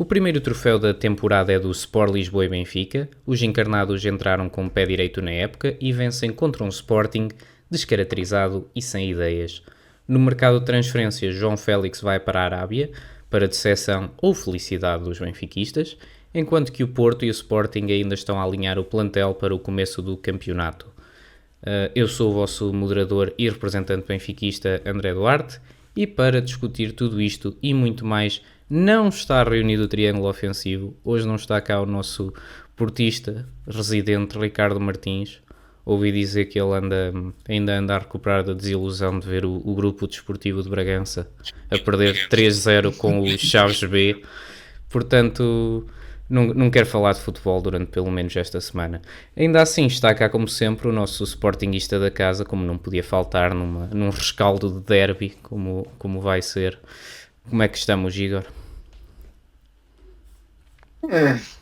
O primeiro troféu da temporada é do Sport Lisboa e Benfica. Os encarnados entraram com o pé direito na época e vencem contra um Sporting descaracterizado e sem ideias. No mercado de transferências, João Félix vai para a Arábia, para decepção ou felicidade dos benfiquistas, enquanto que o Porto e o Sporting ainda estão a alinhar o plantel para o começo do campeonato. Eu sou o vosso moderador e representante benfiquista André Duarte, e para discutir tudo isto e muito mais, não está reunido o triângulo ofensivo. Hoje não está cá o nosso portista residente Ricardo Martins. Ouvi dizer que ele ainda anda a recuperar da desilusão de ver o grupo desportivo de Bragança a perder 3-0 com o Chaves B. Portanto, não quero falar de futebol durante pelo menos esta semana. Ainda assim, está cá como sempre o nosso sportinguista da casa, como não podia faltar num rescaldo de derby, como vai ser. Como é que estamos, Igor?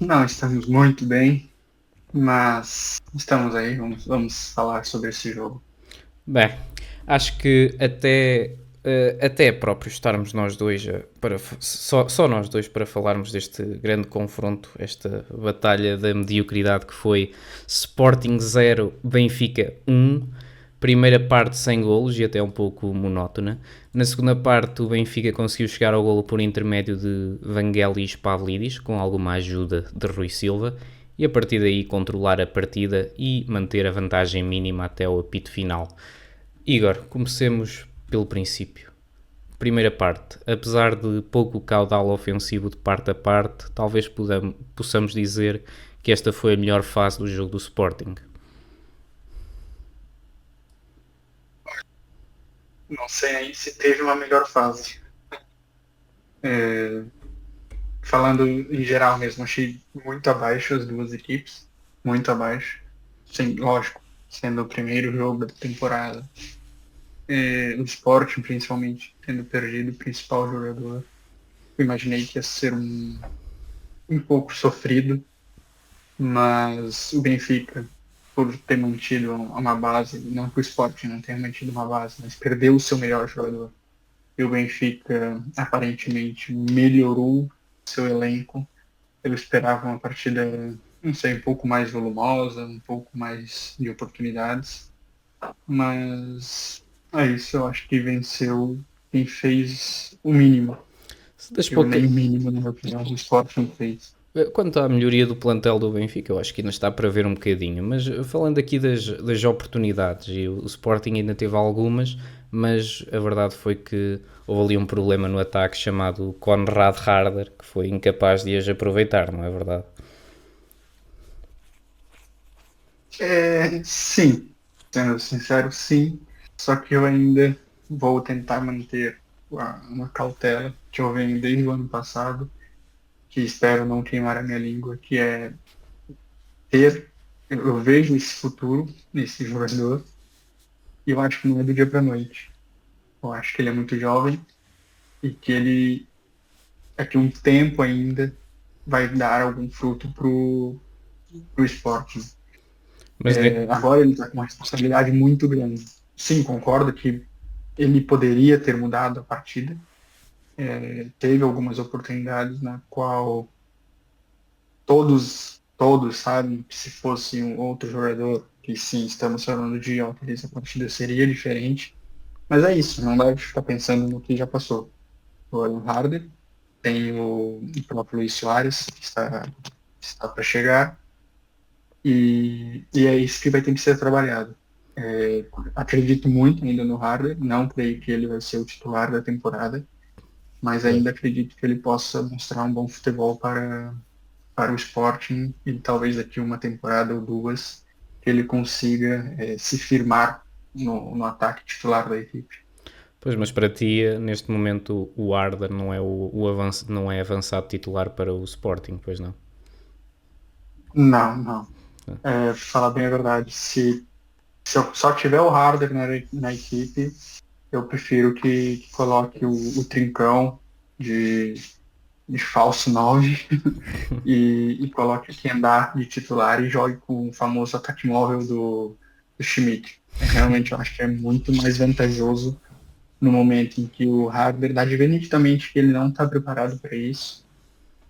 Não estamos muito bem, mas estamos aí, vamos falar sobre esse jogo. Bem, acho que até é próprio estarmos nós dois, só nós dois, para falarmos deste grande confronto, esta batalha da mediocridade que foi Sporting 0, Benfica 1. Primeira parte sem golos e até um pouco monótona. Na segunda parte, o Benfica conseguiu chegar ao golo por intermédio de Vangelis Pavlidis, com alguma ajuda de Rui Silva, e a partir daí controlar a partida e manter a vantagem mínima até o apito final. Igor, comecemos pelo princípio. Primeira parte, apesar de pouco caudal ofensivo de parte a parte, talvez possamos dizer que esta foi a melhor fase do jogo do Sporting. Não sei aí se teve uma melhor fase. Falando em geral mesmo, achei muito abaixo as duas equipes, muito abaixo. Sim, lógico, sendo o primeiro jogo da temporada. O Sporting, principalmente, tendo perdido o principal jogador. Eu imaginei que ia ser um pouco sofrido, mas o Benfica, por ter mantido uma base, não que o Sporting não tenha mantido uma base, mas perdeu o seu melhor jogador. E o Benfica aparentemente melhorou seu elenco. Eu esperava uma partida, não sei, um pouco mais volumosa, um pouco mais de oportunidades, mas é isso, eu acho que venceu quem fez o mínimo. Das Eu pouca... nem o mínimo, na minha opinião, o Sporting fez. Quanto à melhoria do plantel do Benfica, eu acho que ainda está para ver um bocadinho, mas falando aqui das oportunidades, e o Sporting ainda teve algumas, mas a verdade foi que houve ali um problema no ataque chamado Konrad Harder, que foi incapaz de as aproveitar, não é verdade? Sim, sendo sincero, sim. Só que eu ainda vou tentar manter uma cautela que eu venho desde o ano passado, que espero não queimar a minha língua, que é ter, eu vejo esse futuro nesse jogador e eu acho que não é do dia para noite. Eu acho que ele é muito jovem e que ele, daqui a um tempo ainda, vai dar algum fruto pro esporte. Mas Agora ele está com uma responsabilidade muito grande. Sim, concordo que ele poderia ter mudado a partida. Teve algumas oportunidades na qual todos sabem que se fosse um outro jogador, que sim, estamos falando de Alves, a partida seria diferente. Mas é isso, não deve ficar pensando no que já passou. O Aaron Harder, tem o próprio Luis Soares, que está para chegar, e é isso que vai ter que ser trabalhado. Acredito muito ainda no Harder, não creio que ele vai ser o titular da temporada, mas ainda acredito que ele possa mostrar um bom futebol para o Sporting e talvez daqui uma temporada ou duas que ele consiga se firmar no ataque titular da equipe. Pois, mas para ti, neste momento, o Arda não é não é avançado titular para o Sporting, pois não? Não, não. Pra falar bem a verdade, se eu só tiver o Harder na equipe, eu prefiro que coloque o Trincão de, de falso 9 e coloque quem andar de titular e jogue com o famoso ataque móvel do Schmidt. Realmente eu acho que é muito mais vantajoso no momento em que o Harder dá de ver nitidamente que ele não está preparado para isso.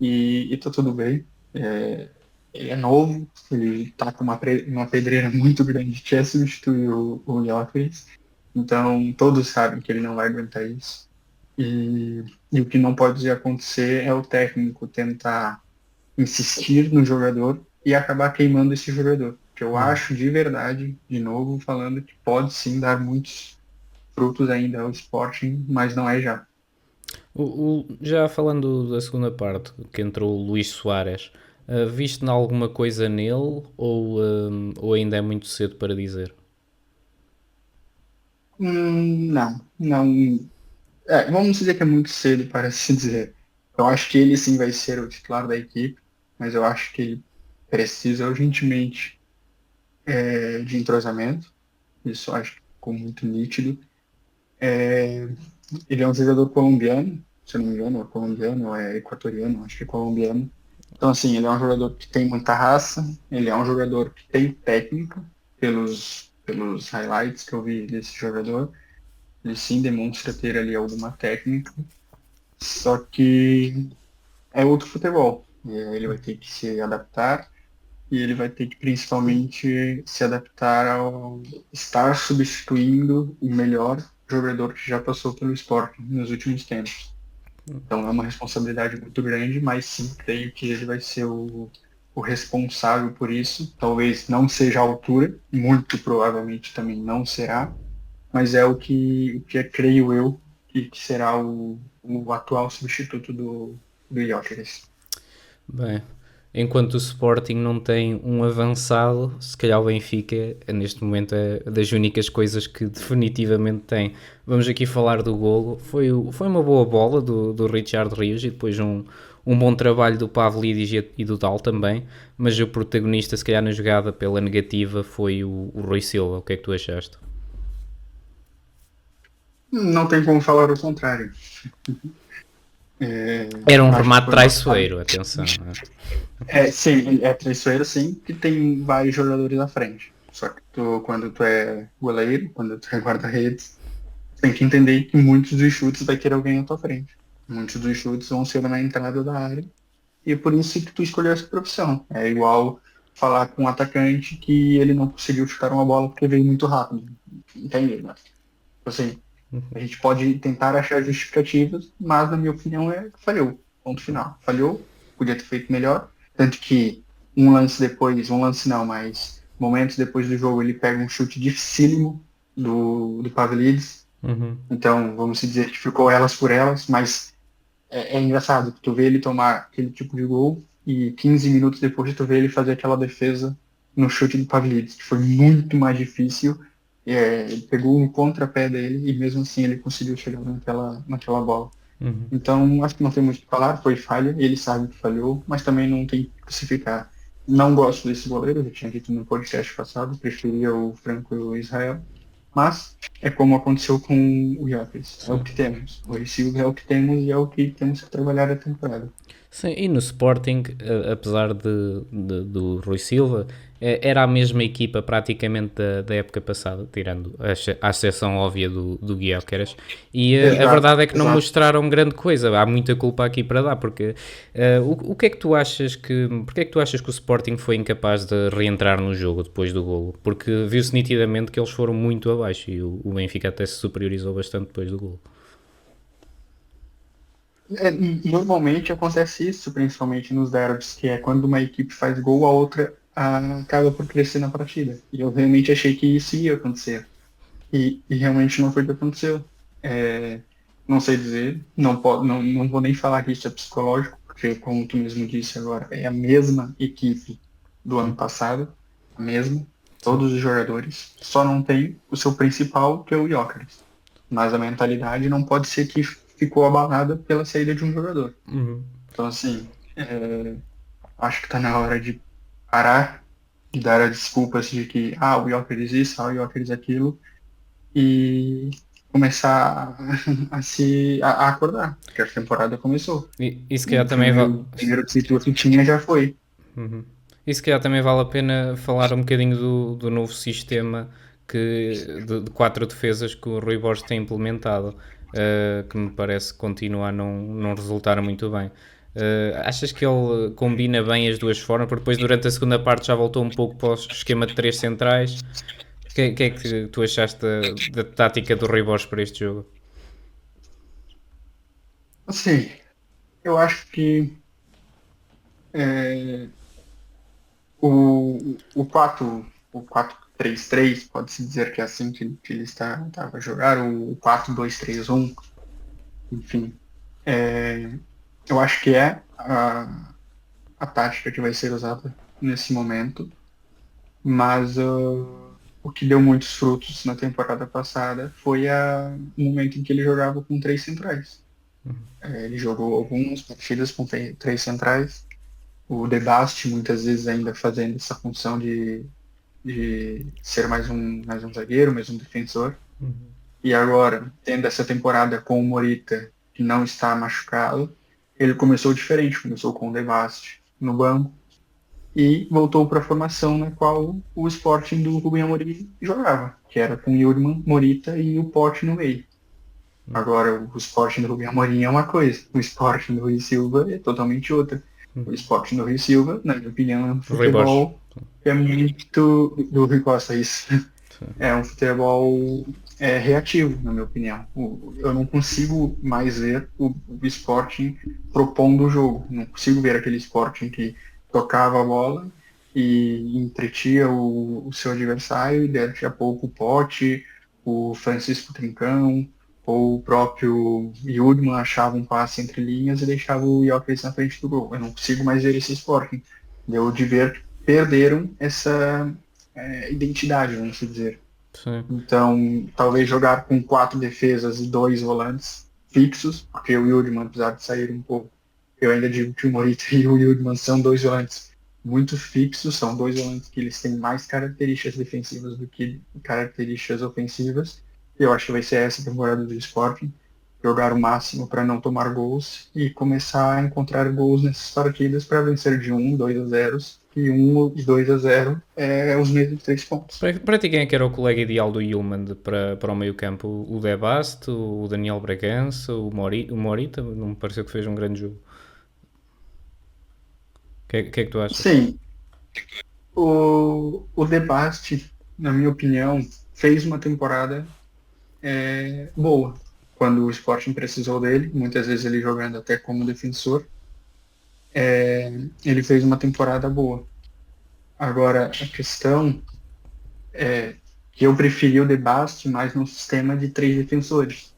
e tá tudo bem. É, ele é novo, ele tá com uma pedreira muito grande que é substituir o Gyökeres. Então, todos sabem que ele não vai aguentar isso. E o que não pode acontecer é o técnico tentar insistir no jogador e acabar queimando esse jogador. Que eu Uhum. acho de verdade, de novo, falando que pode sim dar muitos frutos ainda ao Sporting, mas não é já. Já falando da segunda parte, que entrou o Luís Soares, viste alguma coisa nele ou ainda é muito cedo para dizer? Não, não. Vamos dizer que é muito cedo para se dizer. Eu acho que ele sim vai ser o titular da equipe, mas eu acho que ele precisa urgentemente de entrosamento. Isso eu acho que ficou muito nítido. Ele é um jogador colombiano, se eu não me engano, é colombiano ou é equatoriano, acho que é colombiano. Então, assim, ele é um jogador que tem muita raça, ele é um jogador que tem técnica, pelos highlights que eu vi desse jogador. Ele sim demonstra ter ali alguma técnica, só que é outro futebol. Ele vai ter que se adaptar e ele vai ter que principalmente se adaptar ao estar substituindo o melhor jogador que já passou pelo esporte nos últimos tempos. Então é uma responsabilidade muito grande, mas sim, creio que ele vai ser o responsável por isso. Talvez não seja a altura, muito provavelmente também não será, mas é o que creio eu, que será o atual substituto do Gyökeres. Bem, enquanto o Sporting não tem um avançado, se calhar o Benfica, neste momento, é das únicas coisas que definitivamente tem. Vamos aqui falar do golo. Foi uma boa bola do Richard Rios e depois um bom trabalho do Pavlidis e do Dal também, mas o protagonista, se calhar, na jogada pela negativa foi o Rui Silva. O que é que tu achaste? Não tem como falar o contrário. É, Era um acho que remate foi uma. traiçoeiro, atenção. Sim, é traiçoeiro sim, que tem vários jogadores à frente. Só que quando tu é goleiro, quando tu é guarda-redes, tem que entender que muitos dos chutes vai ter alguém à tua frente. Muitos dos chutes vão ser na entrada da área. E é por isso que tu escolheu essa profissão. É igual falar com um atacante que ele não conseguiu chutar uma bola porque veio muito rápido. Entende? Né? Assim, a gente pode tentar achar justificativas, mas na minha opinião é que falhou. Ponto final. Falhou, podia ter feito melhor. Tanto que um lance não, mas momentos depois do jogo ele pega um chute dificílimo do Pavlidis. Uhum. Então, vamos dizer que ficou elas por elas, mas é engraçado que tu vê ele tomar aquele tipo de gol e 15 minutos depois tu vê ele fazer aquela defesa no chute do Pavlidis, que foi muito mais difícil. Ele pegou um contrapé dele e mesmo assim ele conseguiu chegar naquela bola. Uhum. Então, acho que não tem muito o que falar, foi falha, ele sabe que falhou, mas também não tem que crucificar. Não gosto desse goleiro, já tinha dito no podcast passado, preferia o Franco e o Israel, mas é como aconteceu com o Gyökeres, é o Sim. que temos. O Silva é o que temos e é o que temos que trabalhar a temporada. Sim, e no Sporting, apesar do Rui Silva, era a mesma equipa praticamente da época passada, tirando a exceção óbvia do Gyökeres, e a Exato, verdade é que não exato. mostraram grande coisa, há muita culpa aqui para dar, porque o que é que tu achas porque é que tu achas que o Sporting foi incapaz de reentrar no jogo depois do golo? Porque viu-se nitidamente que eles foram muito abaixo e o Benfica até se superiorizou bastante depois do golo. Normalmente acontece isso, principalmente nos derbys, que é quando uma equipe faz gol, a outra acaba por crescer na partida. E eu realmente achei que isso ia acontecer. E realmente não foi o que aconteceu. É, não sei dizer, não vou nem falar que isso é psicológico, porque como tu mesmo disse agora, é a mesma equipe do ano passado, a mesma, Sim. todos os jogadores, só não tem o seu principal, que é o Gyökeres. Mas a mentalidade não pode ser que ficou abalada pela saída de um jogador. Uhum. Então, assim, acho que está na hora de parar de dar as desculpas de que, o Gyökeres isso, o Gyökeres aquilo, e começar a acordar, porque a temporada começou. E se calhar O também primeiro título que tinha já foi. Uhum. E se calhar também vale a pena falar um bocadinho do novo sistema de quatro defesas que o Rui Borges tem implementado, que me parece que continua a não resultar muito bem. Achas que ele combina bem as duas formas? Porque depois durante a segunda parte já voltou um pouco para o esquema de três centrais. O que é que tu achaste da tática do Rui Borges para este jogo? Assim, eu acho que é, o 4-3-3 pode-se dizer que é assim que ele estava a jogar, o 4-2-3-1, enfim. É, eu acho que é a tática que vai ser usada nesse momento, mas o que deu muitos frutos na temporada passada foi o momento em que ele jogava com três centrais. Ele jogou algumas partidas com três centrais, o De Bast muitas vezes ainda fazendo essa função de ser mais um zagueiro, mais um defensor. E agora, tendo essa temporada com o Morita, que não está machucado, ele começou diferente, começou com o De Bast no banco e voltou para a formação na qual o Sporting do Rubem Amorim jogava, que era com Yurman, Morita e o Pote no meio. Agora, o Sporting do Rubem Amorim é uma coisa, o Sporting do Rui Silva é totalmente outra. O Sporting do Rui Silva, na minha opinião, é um Rui Borges. futebol que é muito do Rui Costa, isso. É um futebol reativo, na minha opinião. Eu não consigo mais ver o Sporting propondo o jogo. Não consigo ver aquele Sporting que tocava a bola e entretia o seu adversário e daqui a pouco o Pote, o Francisco Trincão ou o próprio Yudman achava um passe entre linhas e deixava o Gyökeres na frente do gol. Eu não consigo mais ver esse Sporting. Deu de ver que perderam essa identidade, vamos dizer. Sim. Então, talvez jogar com quatro defesas e dois volantes fixos, porque o Yudman, apesar de sair um pouco, eu ainda digo que o Morita e o Yudman são dois volantes muito fixos, são dois volantes que eles têm mais características defensivas do que características ofensivas. Eu acho que vai ser essa temporada do Sporting, jogar o máximo para não tomar gols e começar a encontrar gols nessas partidas para vencer de 1, 2-0 e 1 e 2-0 é os mesmos 3 pontos. Para ti, quem é que era o colega ideal do Yulman para o meio campo? O De Bast, o Daniel Bragança, o Morita? Não me pareceu que fez um grande jogo. O que é que tu achas? Sim, o De Bast, na minha opinião, fez uma temporada boa. Quando o Sporting precisou dele, muitas vezes ele jogando até como defensor, ele fez uma temporada boa. Agora, a questão é que eu preferi o De Bast mais no sistema de três defensores.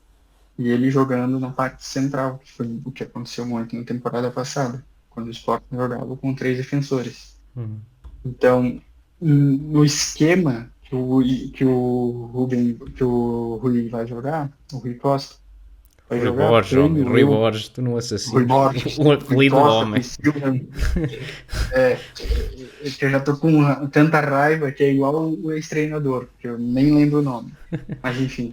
E ele jogando na parte central, que foi o que aconteceu muito na temporada passada, quando o Sporting jogava com três defensores. Então, no esquema que o Rui vai jogar, o Rui Costa, vai Rui jogar Borges, homem. ele, Rui eu, Borges, tu não Rui assassinas. Borges, O Rui apelido do Costa, homem. Rui Silva, que eu já tô com tanta raiva que é igual o ex-treinador, que eu nem lembro o nome. Mas enfim,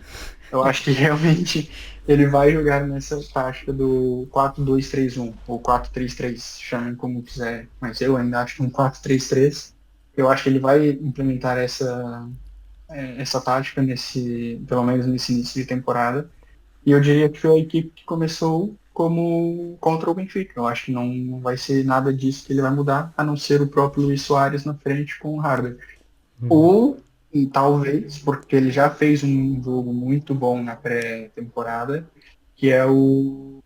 eu acho que realmente ele vai jogar nessa tática do 4-2-3-1 ou 4-3-3, chamem como quiser. Mas eu ainda acho que um 4-3-3, eu acho que ele vai implementar essa tática pelo menos nesse início de temporada. E eu diria que foi a equipe que começou como contra o Benfica. Eu acho que não vai ser nada disso que ele vai mudar, a não ser o próprio Luís Soares na frente com o Harder. Ou, talvez, porque ele já fez um jogo muito bom na pré-temporada, que é o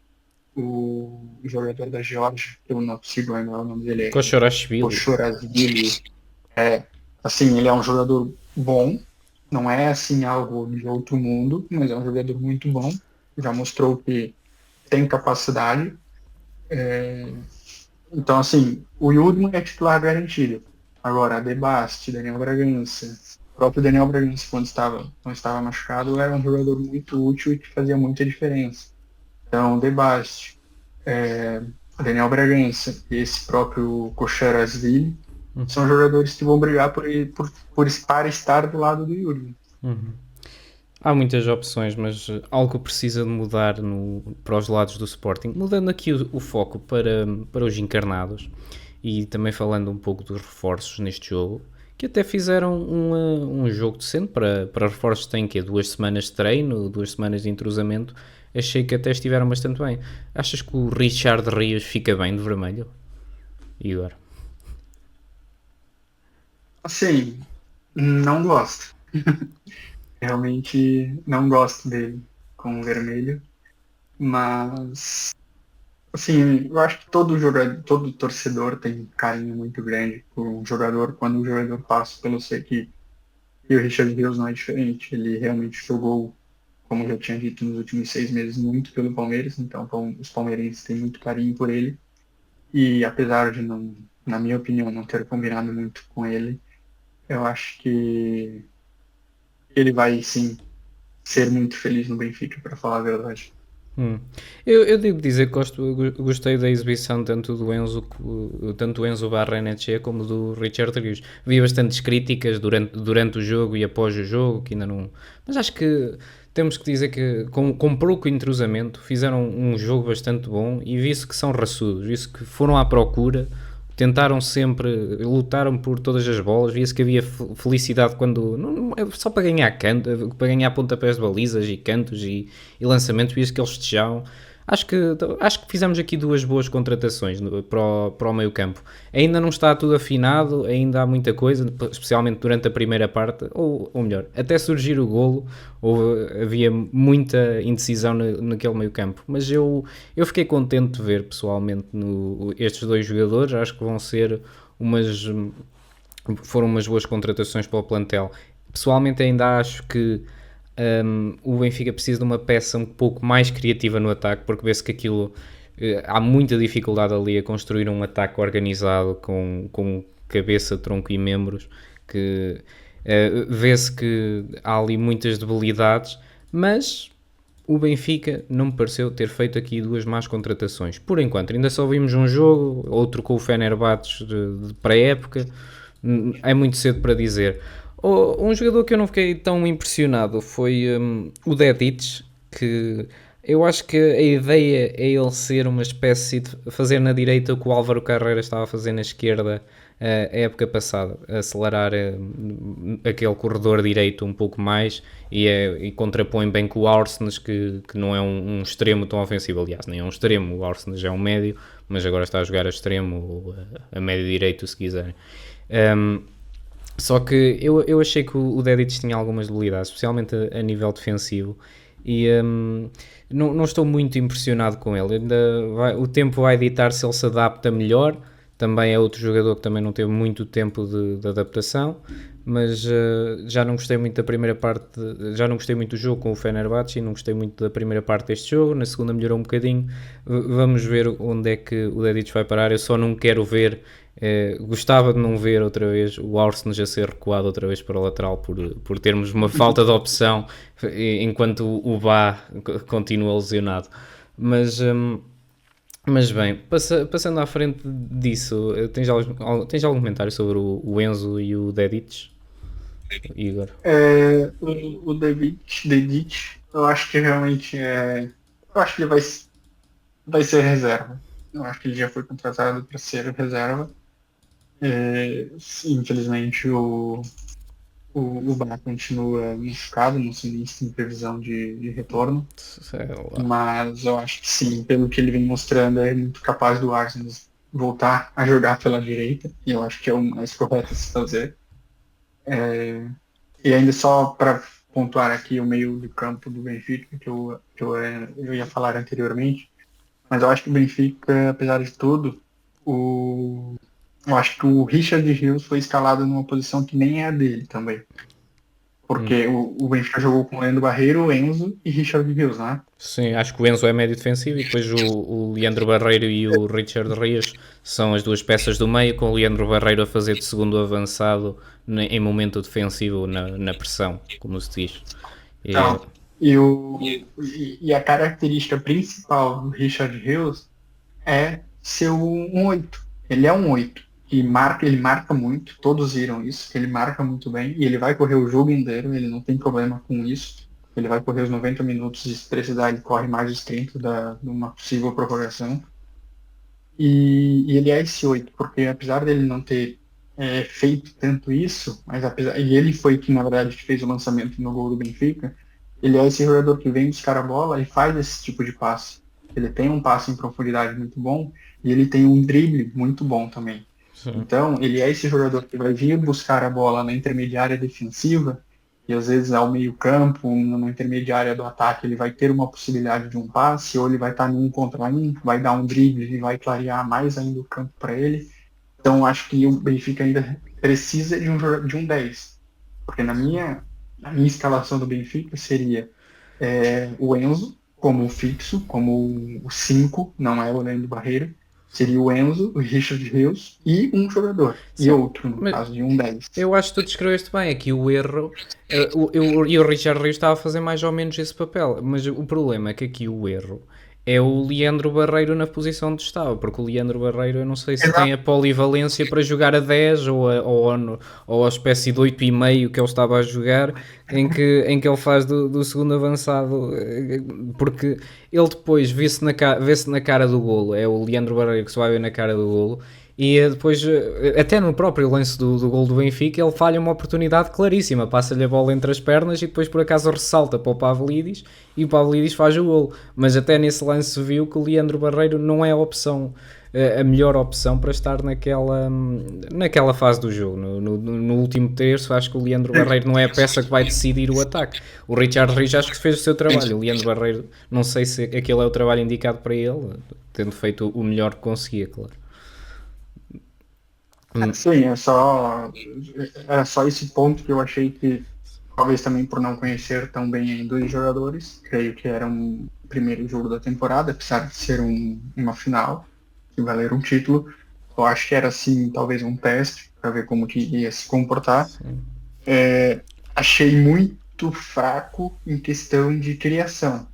jogador da Geórgia, que eu não consigo lembrar o nome dele. Koshorashvili. Kochorazvili. Assim, ele é um jogador bom, não é assim algo de outro mundo, mas é um jogador muito bom. Já mostrou que tem capacidade. Então, assim, o Yudman é titular garantido. Agora, a De Bast, Daniel Bragança, o próprio Daniel Bragança, quando não estava machucado, era um jogador muito útil e que fazia muita diferença. Então, De Bast, Daniel Bragança e esse próprio Kocharazvili são jogadores que vão brigar para estar do lado do Yudman. Há muitas opções, mas algo precisa de mudar para os lados do Sporting. Mudando aqui o foco para os encarnados e também falando um pouco dos reforços neste jogo, que até fizeram um jogo decente para reforços que têm 2 semanas de treino, 2 semanas de entrosamento. achei que até estiveram bastante bem. Achas que o Richard Rios fica bem de vermelho, Igor? Assim, não gosto. Realmente não gosto dele com o vermelho, mas assim, eu acho que todo jogador, todo torcedor tem um carinho muito grande por um jogador quando o jogador passa pela sua equipe. E o Richard Rios não é diferente. Ele realmente jogou, como eu já tinha dito, nos últimos 6 meses muito pelo Palmeiras, então os palmeirenses têm muito carinho por ele. E apesar de não, na minha opinião, não ter combinado muito com ele, eu acho que ele vai sim ser muito feliz no Benfica, para falar a verdade. Eu devo dizer que gostei da exibição tanto do Enzo Barra NC como do Richard Rios. Vi bastantes críticas durante o jogo e após o jogo, que ainda não. Mas acho que temos que dizer que com pouco entrosamento fizeram um jogo bastante bom e vi-se que são raçudos, vi-se que foram à procura, tentaram sempre, lutaram por todas as bolas, via-se que havia felicidade quando, só para ganhar canto, para ganhar pontapés de balizas e cantos e lançamentos, via-se que eles festejavam. Acho que fizemos aqui duas boas contratações para o meio campo. Ainda não está tudo afinado, ainda há muita coisa, especialmente durante a primeira parte, ou melhor, até surgir o golo, havia muita indecisão naquele meio campo. Mas eu fiquei contente de ver pessoalmente estes dois jogadores, acho que foram umas boas contratações para o plantel. Pessoalmente ainda acho que o Benfica precisa de uma peça um pouco mais criativa no ataque, porque vê-se que aquilo há muita dificuldade ali a construir um ataque organizado com cabeça, tronco e membros, que vê-se que há ali muitas debilidades, mas o Benfica não me pareceu ter feito aqui duas más contratações. Por enquanto, ainda só vimos um jogo, outro com o Fenerbahçe de pré-época, é muito cedo para dizer. Um jogador que eu não fiquei tão impressionado foi o Dedic, que eu acho que a ideia é ele ser uma espécie de fazer na direita o que o Álvaro Carreira estava a fazer na esquerda a época passada, acelerar aquele corredor direito um pouco mais e contrapõe bem com o Arsenis, que não é um extremo tão ofensivo, aliás, nem é um extremo, o Arsenis é um médio, mas agora está a jogar a extremo ou a médio direito, se quiserem. Só que eu achei que o Dedic tinha algumas debilidades, especialmente a nível defensivo, e não estou muito impressionado com ele. O tempo vai ditar se ele se adapta melhor. Também é outro jogador que também não teve muito tempo de adaptação, mas já não gostei muito da primeira parte, já não gostei muito do jogo com o Fenerbahçe e não gostei muito da primeira parte deste jogo. Na segunda melhorou um bocadinho. Vamos ver onde é que o Dedic vai parar. Eu só não quero ver, gostava de não ver outra vez o Arsenis a ser recuado outra vez para o lateral por termos uma falta de opção enquanto o Bá continua lesionado. Mas bem, passando à frente disso, tens algum comentário sobre o Enzo e o Dedic, Igor? O Dedic, eu acho que realmente eu acho que ele vai ser reserva. Eu acho que ele já foi contratado para ser reserva. Infelizmente o Bá continua machucado, não sei nem se tem previsão de retorno. Mas eu acho que sim, pelo que ele vem mostrando, é muito capaz do Arsenal voltar a jogar pela direita, e eu acho que é o mais correto a se fazer. E ainda só para pontuar aqui o meio de campo do Benfica, que eu ia falar anteriormente, mas eu acho que o Benfica, apesar de tudo, eu acho que o Richard Rios foi escalado numa posição que nem é a dele também. Porque o Benfica jogou com o Leandro Barreiro, Enzo e Richard Rios, né? Sim, acho que o Enzo é médio defensivo e depois o Leandro Barreiro e o Richard Rios são as duas peças do meio, com o Leandro Barreiro a fazer de segundo avançado em momento defensivo na pressão, como se diz. Então, e a característica principal do Richard Rios é ser um 8. Ele é um 8. Ele marca muito, todos viram isso, ele marca muito bem e ele vai correr o jogo inteiro, ele não tem problema com isso. Ele vai correr os 90 minutos e se precisar ele corre mais os 30 de uma possível prorrogação. E ele é esse 8, porque apesar dele não ter feito tanto isso, e ele foi que na verdade fez o lançamento no gol do Benfica, Ele é esse jogador que vem buscar a bola e faz esse tipo de passe. Ele tem um passe em profundidade muito bom e ele tem um drible muito bom também. Sim. Então, ele é esse jogador que vai vir buscar a bola na intermediária defensiva e às vezes ao meio-campo, na intermediária do ataque, ele vai ter uma possibilidade de um passe, ou ele vai estar num contra um, vai dar um drible e vai clarear mais ainda o campo para ele. Então, acho que o Benfica ainda precisa de um 10. Porque na minha escalação do Benfica seria o Enzo como fixo, como o 5, não é o Leandro Barreira. Seria o Enzo, o Richard Rios e um jogador. Sim, E outro, no mas caso de um 10. eu acho que tu descreveste bem aqui o erro. E o Richard Rios estava a fazer mais ou menos esse papel, mas o problema é que aqui o erro é o Leandro Barreiro na posição de estava, porque o Leandro Barreiro eu não sei se tem a polivalência para jogar a 10 ou a espécie de 8,5 que ele estava a jogar, em que ele faz do segundo avançado, porque ele depois vê-se na cara do golo, é o Leandro Barreiro que se vai ver na cara do golo. E depois, até no próprio lance do gol do Benfica, ele falha uma oportunidade claríssima, passa-lhe a bola entre as pernas e depois por acaso ressalta para o Pavlidis e o Pavlidis faz o gol. Mas até nesse lance se viu que o Leandro Barreiro não é a melhor opção para estar naquela fase do jogo. No último terço, acho que o Leandro Barreiro não é a peça que vai decidir o ataque. O Richard Rios acho que fez o seu trabalho. O Leandro Barreiro, não sei se aquele é o trabalho indicado para ele, tendo feito o melhor que conseguia, claro. Sim, é só esse ponto que eu achei que, talvez também por não conhecer tão bem dois jogadores, creio que era um primeiro jogo da temporada, apesar de ser uma final, que valer um título, eu acho que era assim, talvez um teste, para ver como que ia se comportar. Achei muito fraco em questão de criação,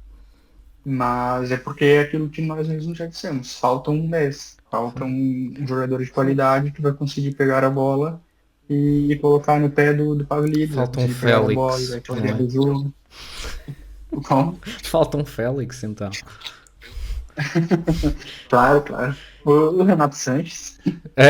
mas é porque é aquilo que nós mesmos já dissemos, falta um 10, falta um jogador de qualidade que vai conseguir pegar a bola e colocar no pé do Pavlidis, vai Falta um conseguir pegar a bola e Félix, vai não fazer é? o jogo. Como? Falta um Félix, então. Claro, claro. O Renato Sanches.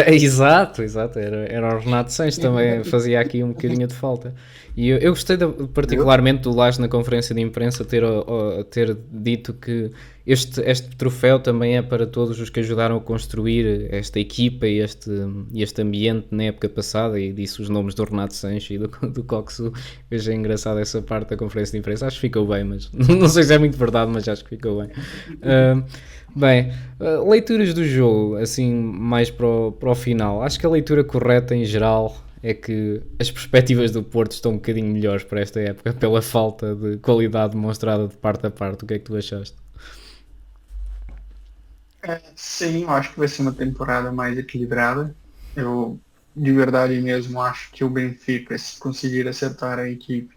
Exato. Era o Renato Sanches também, fazia aqui um bocadinho de falta. E eu gostei particularmente do Lage na conferência de imprensa ter dito que este troféu também é para todos os que ajudaram a construir esta equipa e este ambiente na época passada, e disse os nomes do Renato Sanches e do Coxu. Eu achei engraçado essa parte da conferência de imprensa. Acho que ficou bem, mas não sei se é muito verdade, mas acho que ficou bem. Bem, leituras do jogo, assim, mais para o final. Acho que a leitura correta em geral é que as perspectivas do Porto estão um bocadinho melhores para esta época, pela falta de qualidade demonstrada de parte a parte. O que é que tu achaste? Sim, eu acho que vai ser uma temporada mais equilibrada. Eu, de verdade mesmo, acho que o Benfica, se conseguir acertar a equipe,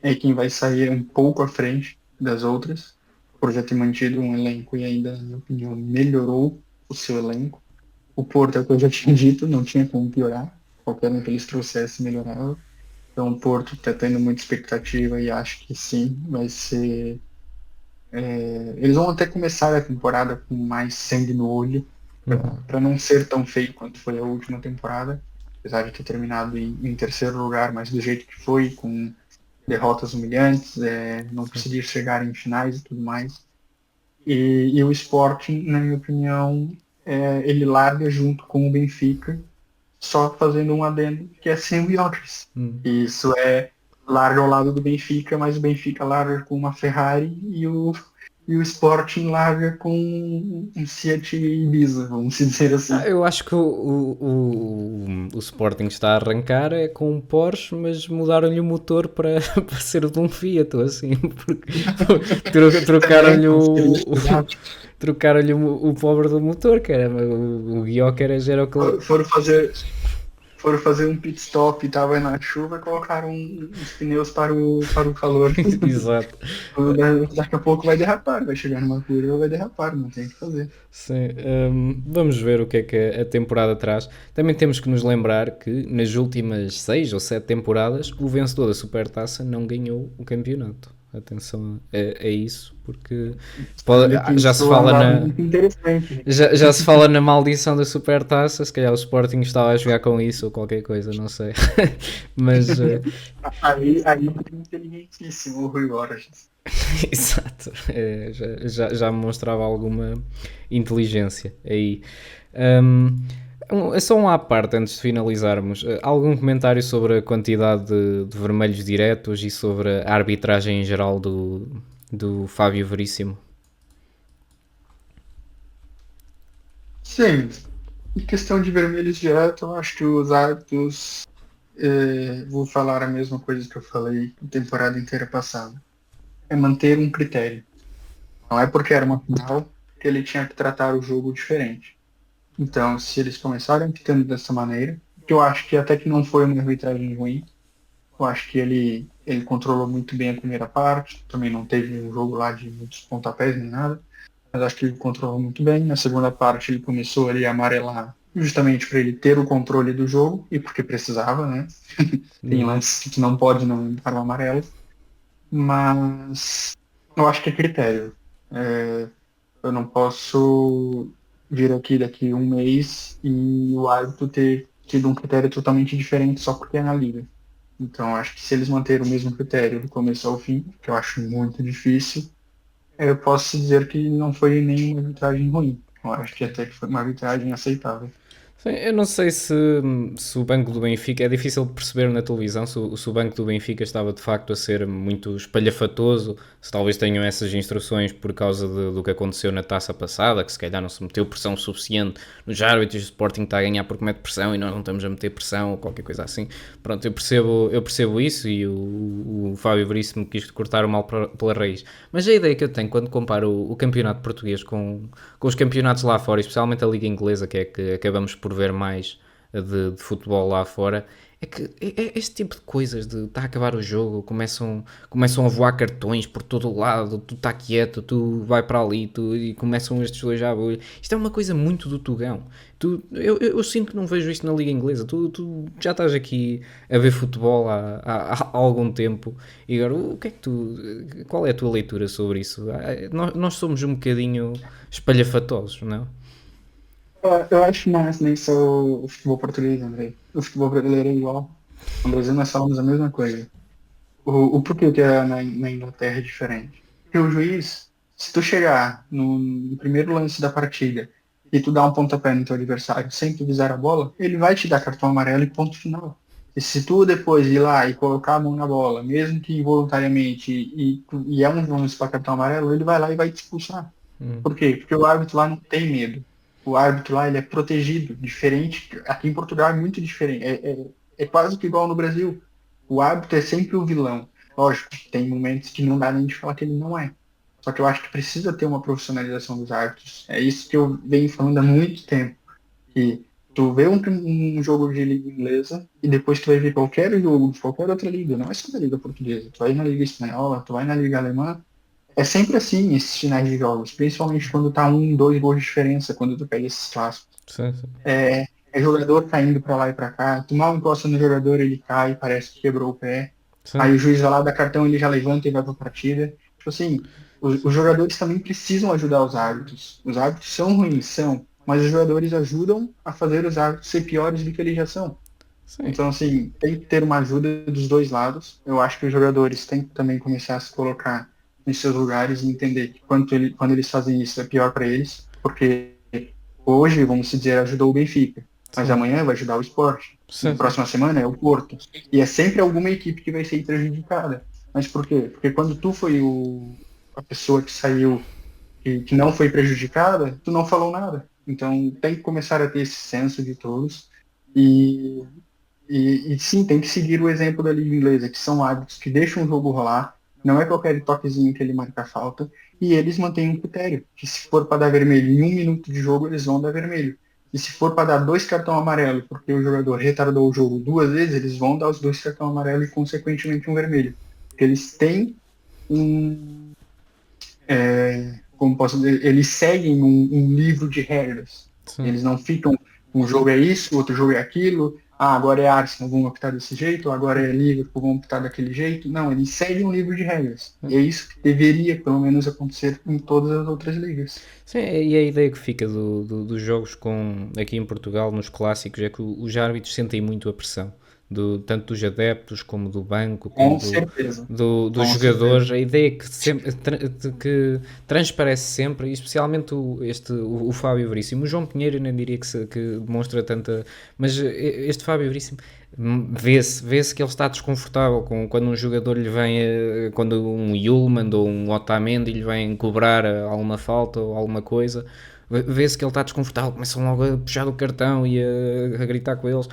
é quem vai sair um pouco à frente das outras, por já ter mantido um elenco e ainda, na minha opinião, melhorou o seu elenco. O Porto, é o que eu já tinha dito, não tinha como piorar. Qualquer um que eles trouxessem melhorava. Então o Porto está tendo muita expectativa e acho que sim, vai ser. Eles vão até começar a temporada com mais sangue no olho, para não ser tão feio quanto foi a última temporada, apesar de ter terminado em terceiro lugar, mas do jeito que foi, com derrotas humilhantes, não conseguir chegar em finais e tudo mais. E o Sporting, na minha opinião, ele larga junto com o Benfica, só fazendo um adendo que é sem o Iotris. Isso larga ao lado do Benfica, mas o Benfica larga com uma Ferrari e o Sporting larga com um Seat Ibiza, vamos dizer assim. Eu acho que o Sporting está a arrancar com um Porsche, mas mudaram-lhe o motor para ser de um Fiat, ou assim, porque trocaram-lhe o pobre do motor, caramba, o Guioca era o que... Foram fazer um pit stop e estava na chuva e colocaram os pneus para o calor. Exato. Daqui a pouco vai derrapar, vai chegar numa curva, vai derrapar, não tem o que fazer. Sim, vamos ver o que é que a temporada traz. Também temos que nos lembrar que nas últimas 6 ou 7 temporadas o vencedor da Supertaça não ganhou o campeonato. atenção a isso, porque já se Isso é um fala dado muito interessante. já se fala na maldição da Supertaça, se calhar o Sporting estava a jogar com isso ou qualquer coisa, não sei. Mas Aí é inteligentíssimo o Rui Borges. exato, já me mostrava alguma inteligência aí. Só um à parte antes de finalizarmos. Algum comentário sobre a quantidade de vermelhos diretos e sobre a arbitragem em geral do Fábio Veríssimo? Sim, em questão de vermelhos direto, eu acho que os árbitros, vou falar a mesma coisa que eu falei a temporada inteira passada. É manter um critério. Não é porque era uma final que ele tinha que tratar o jogo diferente. Então, se eles começarem ficando dessa maneira, que eu acho que até que não foi uma arbitragem ruim, eu acho que ele controlou muito bem a primeira parte, também não teve um jogo lá de muitos pontapés nem nada, mas acho que ele controlou muito bem. Na segunda parte ele começou ali a amarelar justamente para ele ter o controle do jogo e porque precisava, né? Tem lances que não pode não dar o amarelo, mas eu acho que é critério. Eu não posso vir aqui daqui um mês e o árbitro ter tido um critério totalmente diferente só porque é na liga. Então, acho que se eles manterem o mesmo critério do começo ao fim, que eu acho muito difícil, eu posso dizer que não foi nenhuma arbitragem ruim. Eu acho que até que foi uma arbitragem aceitável. Sim, eu não sei se o banco do Benfica, é difícil de perceber na televisão se o banco do Benfica estava de facto a ser muito espalhafatoso, se talvez tenham essas instruções por causa do que aconteceu na taça passada, que se calhar não se meteu pressão suficiente nos árbitros, o Sporting está a ganhar porque mete pressão e nós não estamos a meter pressão ou qualquer coisa assim. Pronto, eu percebo isso e o Fábio Veríssimo quis cortar o mal pela raiz. Mas a ideia que eu tenho quando comparo o campeonato português com os campeonatos lá fora, especialmente a Liga Inglesa, que é que acabamos por ver mais de futebol lá fora, é que este tipo de coisas de está a acabar o jogo, começam a voar cartões por todo o lado, tu está quieto, tu vai para ali, e começam estes dois já. Isto é uma coisa muito do Tugão. Eu sinto que não vejo isto na Liga Inglesa. Tu já estás aqui a ver futebol há algum tempo e agora o que é que qual é a tua leitura sobre isso? Nós somos um bocadinho espalhafatosos, não? Eu acho mais nem só o futebol português, André. O futebol brasileiro é igual. No Brasil nós falamos a mesma coisa. O porquê que na Inglaterra é diferente? Porque o juiz, se tu chegar no primeiro lance da partida e tu dar um pontapé no teu adversário sem tu visar a bola, ele vai te dar cartão amarelo e ponto final. E se tu depois ir lá e colocar a mão na bola, mesmo que involuntariamente, e é um lance para cartão amarelo, ele vai lá e vai te expulsar. Por quê? Porque o árbitro lá não tem medo. O árbitro lá ele é protegido, diferente. Aqui em Portugal é muito diferente. É quase que igual no Brasil. O árbitro é sempre o vilão. Lógico, tem momentos que não dá nem de falar que ele não é. Só que eu acho que precisa ter uma profissionalização dos árbitros. É isso que eu venho falando há muito tempo. Que tu vê um jogo de liga inglesa e depois tu vai ver qualquer jogo de qualquer outra liga, não é só da liga portuguesa. Tu vai na liga espanhola, tu vai na liga alemã. É sempre assim esses finais de jogos, principalmente quando tá 1, 2 gols de diferença, quando tu pega esses clássicos. Sim, sim. É jogador caindo pra lá e pra cá, tu mal encosta no jogador, ele cai, parece que quebrou o pé. Sim. Aí o juiz vai lá, dá cartão, ele já levanta e vai pra partida. Tipo assim, os jogadores também precisam ajudar os árbitros. Os árbitros são ruins, são, mas os jogadores ajudam a fazer os árbitros ser piores do que eles já são. Sim. Então, assim, tem que ter uma ajuda dos dois lados. Eu acho que os jogadores têm que também começar a se colocar em seus lugares e entender que quando eles fazem isso é pior para eles, porque hoje, vamos dizer, ajudou o Benfica, mas Sim. amanhã vai ajudar o Sport, Sim, na sim. próxima semana é o Porto, e é sempre alguma equipe que vai ser prejudicada. Mas por quê? Porque quando tu foi a pessoa que saiu, que não foi prejudicada, tu não falou nada. Então tem que começar a ter esse senso de todos e e sim, tem que seguir o exemplo da Liga Inglesa, que são árbitros que deixam o jogo rolar, não é qualquer toquezinho que ele marca a falta, e eles mantêm um critério, que se for para dar vermelho em 1 minuto de jogo, eles vão dar vermelho. E se for para dar 2 cartões amarelos, porque o jogador retardou o jogo 2 vezes, eles vão dar os 2 cartões amarelos e, consequentemente, um vermelho. Porque eles têm um. Como posso dizer? Eles seguem um livro de regras. Sim. Eles não ficam. Um jogo é isso, outro jogo é aquilo. agora é Arsenal, vamos optar desse jeito, ou agora é Liverpool, vamos optar daquele jeito. Não, ele segue um livro de regras. E é isso que deveria, pelo menos, acontecer em todas as outras ligas. Sim, e a ideia que fica dos jogos aqui em Portugal, nos clássicos, é que os árbitros sentem muito a pressão. Tanto dos adeptos como do banco, como Com certeza. dos Com jogadores. certeza. A ideia que transparece sempre, e especialmente o Fábio Veríssimo. O João Pinheiro eu nem diria que demonstra tanta. Mas este Fábio Veríssimo vê-se que ele está desconfortável quando um jogador lhe vem, quando um Yulman ou um Otamendi lhe vem cobrar alguma falta ou alguma coisa. Vê-se que ele está desconfortável, começam logo a puxar o cartão e a gritar com eles.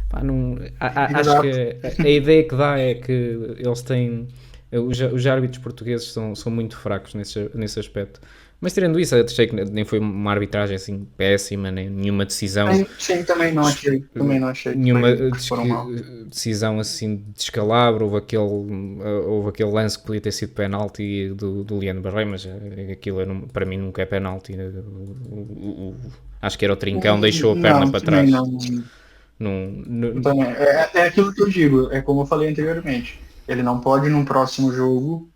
Pá, não, acho que Exato. a ideia que dá é que eles têm. Os árbitros portugueses são muito fracos nesse aspecto. Mas tirando isso, achei que nem foi uma arbitragem assim péssima, nem nenhuma decisão. Sim, também não achei. Também não achei Nenhuma que foram mal. decisão assim de descalabro. Houve aquele lance que podia ter sido penalti do Leandro Barreiro, mas aquilo para mim nunca é penalti. Acho que era o Trincão, deixou a perna Não, para também trás. não. Não, Também. É aquilo que eu digo, é como eu falei anteriormente. Ele não pode, num próximo jogo,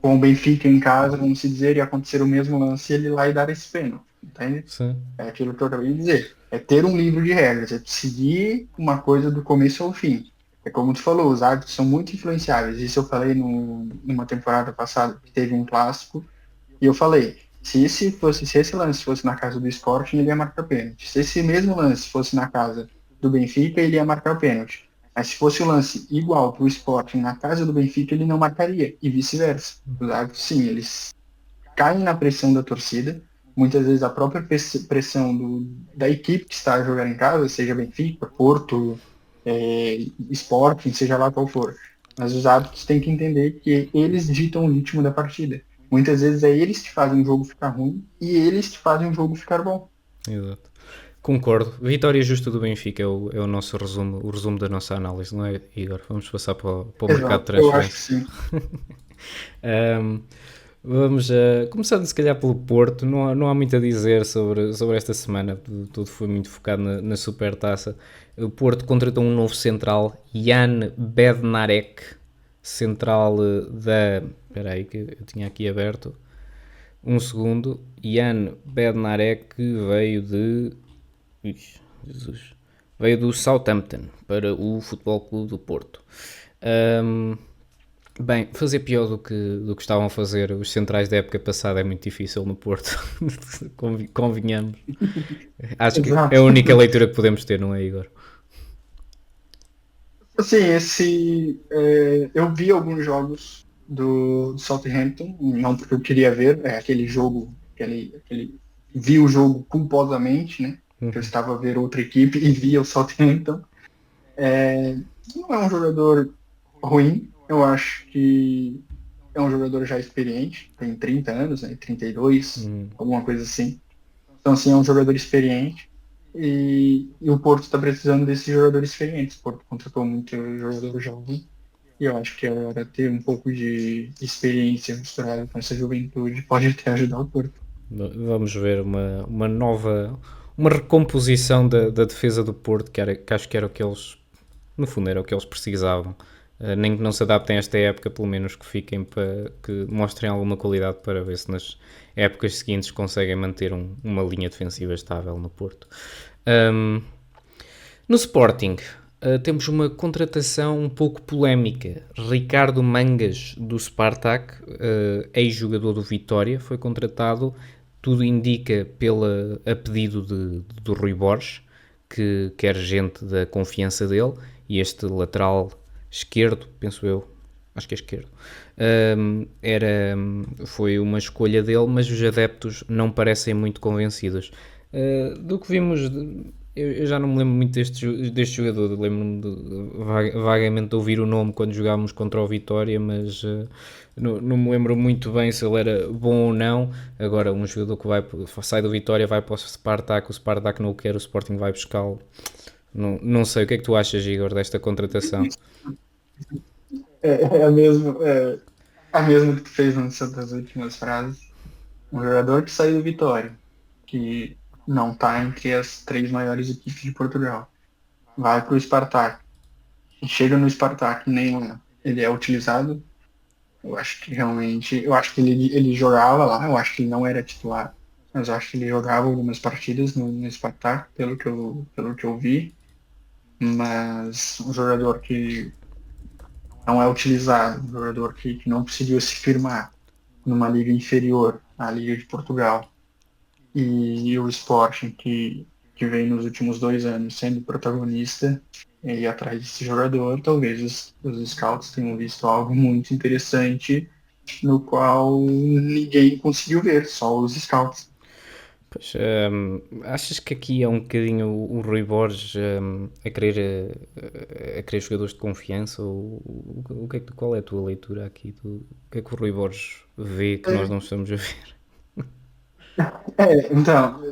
com o Benfica em casa, vamos se dizer, e acontecer o mesmo lance, ele ir lá e dar esse pênalti. Entende? sim. É aquilo que eu acabei de dizer. É ter um livro de regras, é seguir uma coisa do começo ao fim. É como tu falou, os árbitros são muito influenciáveis. Isso eu falei numa temporada passada, que teve um clássico, e eu falei, se esse lance fosse na casa do Sporting, ele ia marcar pênalti. Se esse mesmo lance fosse na casa do Benfica, ele ia marcar o pênalti. Mas se fosse o lance igual para o Sporting na casa do Benfica, ele não marcaria, e vice-versa. Os árbitros, sim, eles caem na pressão da torcida, muitas vezes a própria pressão da equipe que está a jogar em casa, seja Benfica, Porto, Sporting, seja lá qual for. Mas os árbitros têm que entender que eles ditam o ritmo da partida. Muitas vezes é eles que fazem o jogo ficar ruim e eles que fazem o jogo ficar bom. Exato. Concordo. Vitória justa do Benfica é o nosso resumo, o resumo da nossa análise, não é, Igor? Vamos passar para o mercado de Exato, eu acho que transferência. sim. Um, Vamos começando se calhar pelo Porto. Não há muito a dizer sobre esta semana. Tudo foi muito focado na Supertaça. O Porto contratou um novo central, Jan Bednarek, central da. Espera aí que eu tinha aqui aberto. Um segundo. Jan Bednarek veio de. Ixi, Jesus. Veio do Southampton para o Futebol Clube do Porto. Bem, fazer pior do que estavam a fazer os centrais da época passada é muito difícil no Porto. Convenhamos. Acho que é a Exato. única leitura que podemos ter, não é, Igor? Assim, eu vi alguns jogos do Southampton, não porque eu queria ver, é aquele jogo, vi o jogo culposamente, né? Que eu estava a ver outra equipe e via o Southampton. Não é um jogador ruim, eu acho que é um jogador já experiente, tem 30 anos, né? 32, alguma coisa assim. Então, assim, é um jogador experiente. E o Porto está precisando desses jogadores experientes. O Porto contratou muito jogador jovem. E eu acho que agora ter um pouco de experiência misturada com essa juventude pode até ajudar o Porto. Vamos ver uma nova. Uma recomposição da defesa do Porto, que acho que era o que eles. No fundo, era o que eles precisavam. Nem que não se adaptem a esta época, pelo menos que fiquem para que mostrem alguma qualidade para ver se nas épocas seguintes conseguem manter uma linha defensiva estável no Porto. No Sporting, temos uma contratação um pouco polémica. Ricardo Mangas, do Spartak, ex-jogador do Vitória, foi contratado, tudo indica, a pedido do Rui Borges, que quer gente da confiança dele, e este lateral esquerdo, penso eu, acho que é esquerdo, foi uma escolha dele, mas os adeptos não parecem muito convencidos. Do que vimos, eu já não me lembro muito deste jogador, lembro-me vagamente de ouvir o nome quando jogávamos contra o Vitória, mas não me lembro muito bem se ele era bom ou não. Agora, um jogador que sai do Vitória, vai para o Spartak não o quer, o Sporting vai buscá-lo. Não sei, o que é que tu achas, Igor, desta contratação? A mesma que tu fez nas últimas frases. Um jogador que saiu do Vitória, que não está entre as 3 maiores equipes de Portugal, vai para o Spartak. E chega no Spartak, nem ele é utilizado. Eu acho que realmente, eu acho que ele jogava lá, eu acho que ele não era titular, mas eu acho que ele jogava algumas partidas no Spartak, pelo que eu vi, mas um jogador que não é utilizado, um jogador que não conseguiu se firmar numa liga inferior à Liga de Portugal, e o Sporting que vem nos últimos 2 anos sendo protagonista e ir atrás desse jogador, talvez os scouts tenham visto algo muito interessante no qual ninguém conseguiu ver, só os scouts. Pois, achas que aqui é um bocadinho o Rui Borges a querer jogadores de confiança? Ou o que é qual é a tua leitura aqui? O que é que o Rui Borges vê que nós não estamos a ver? Então,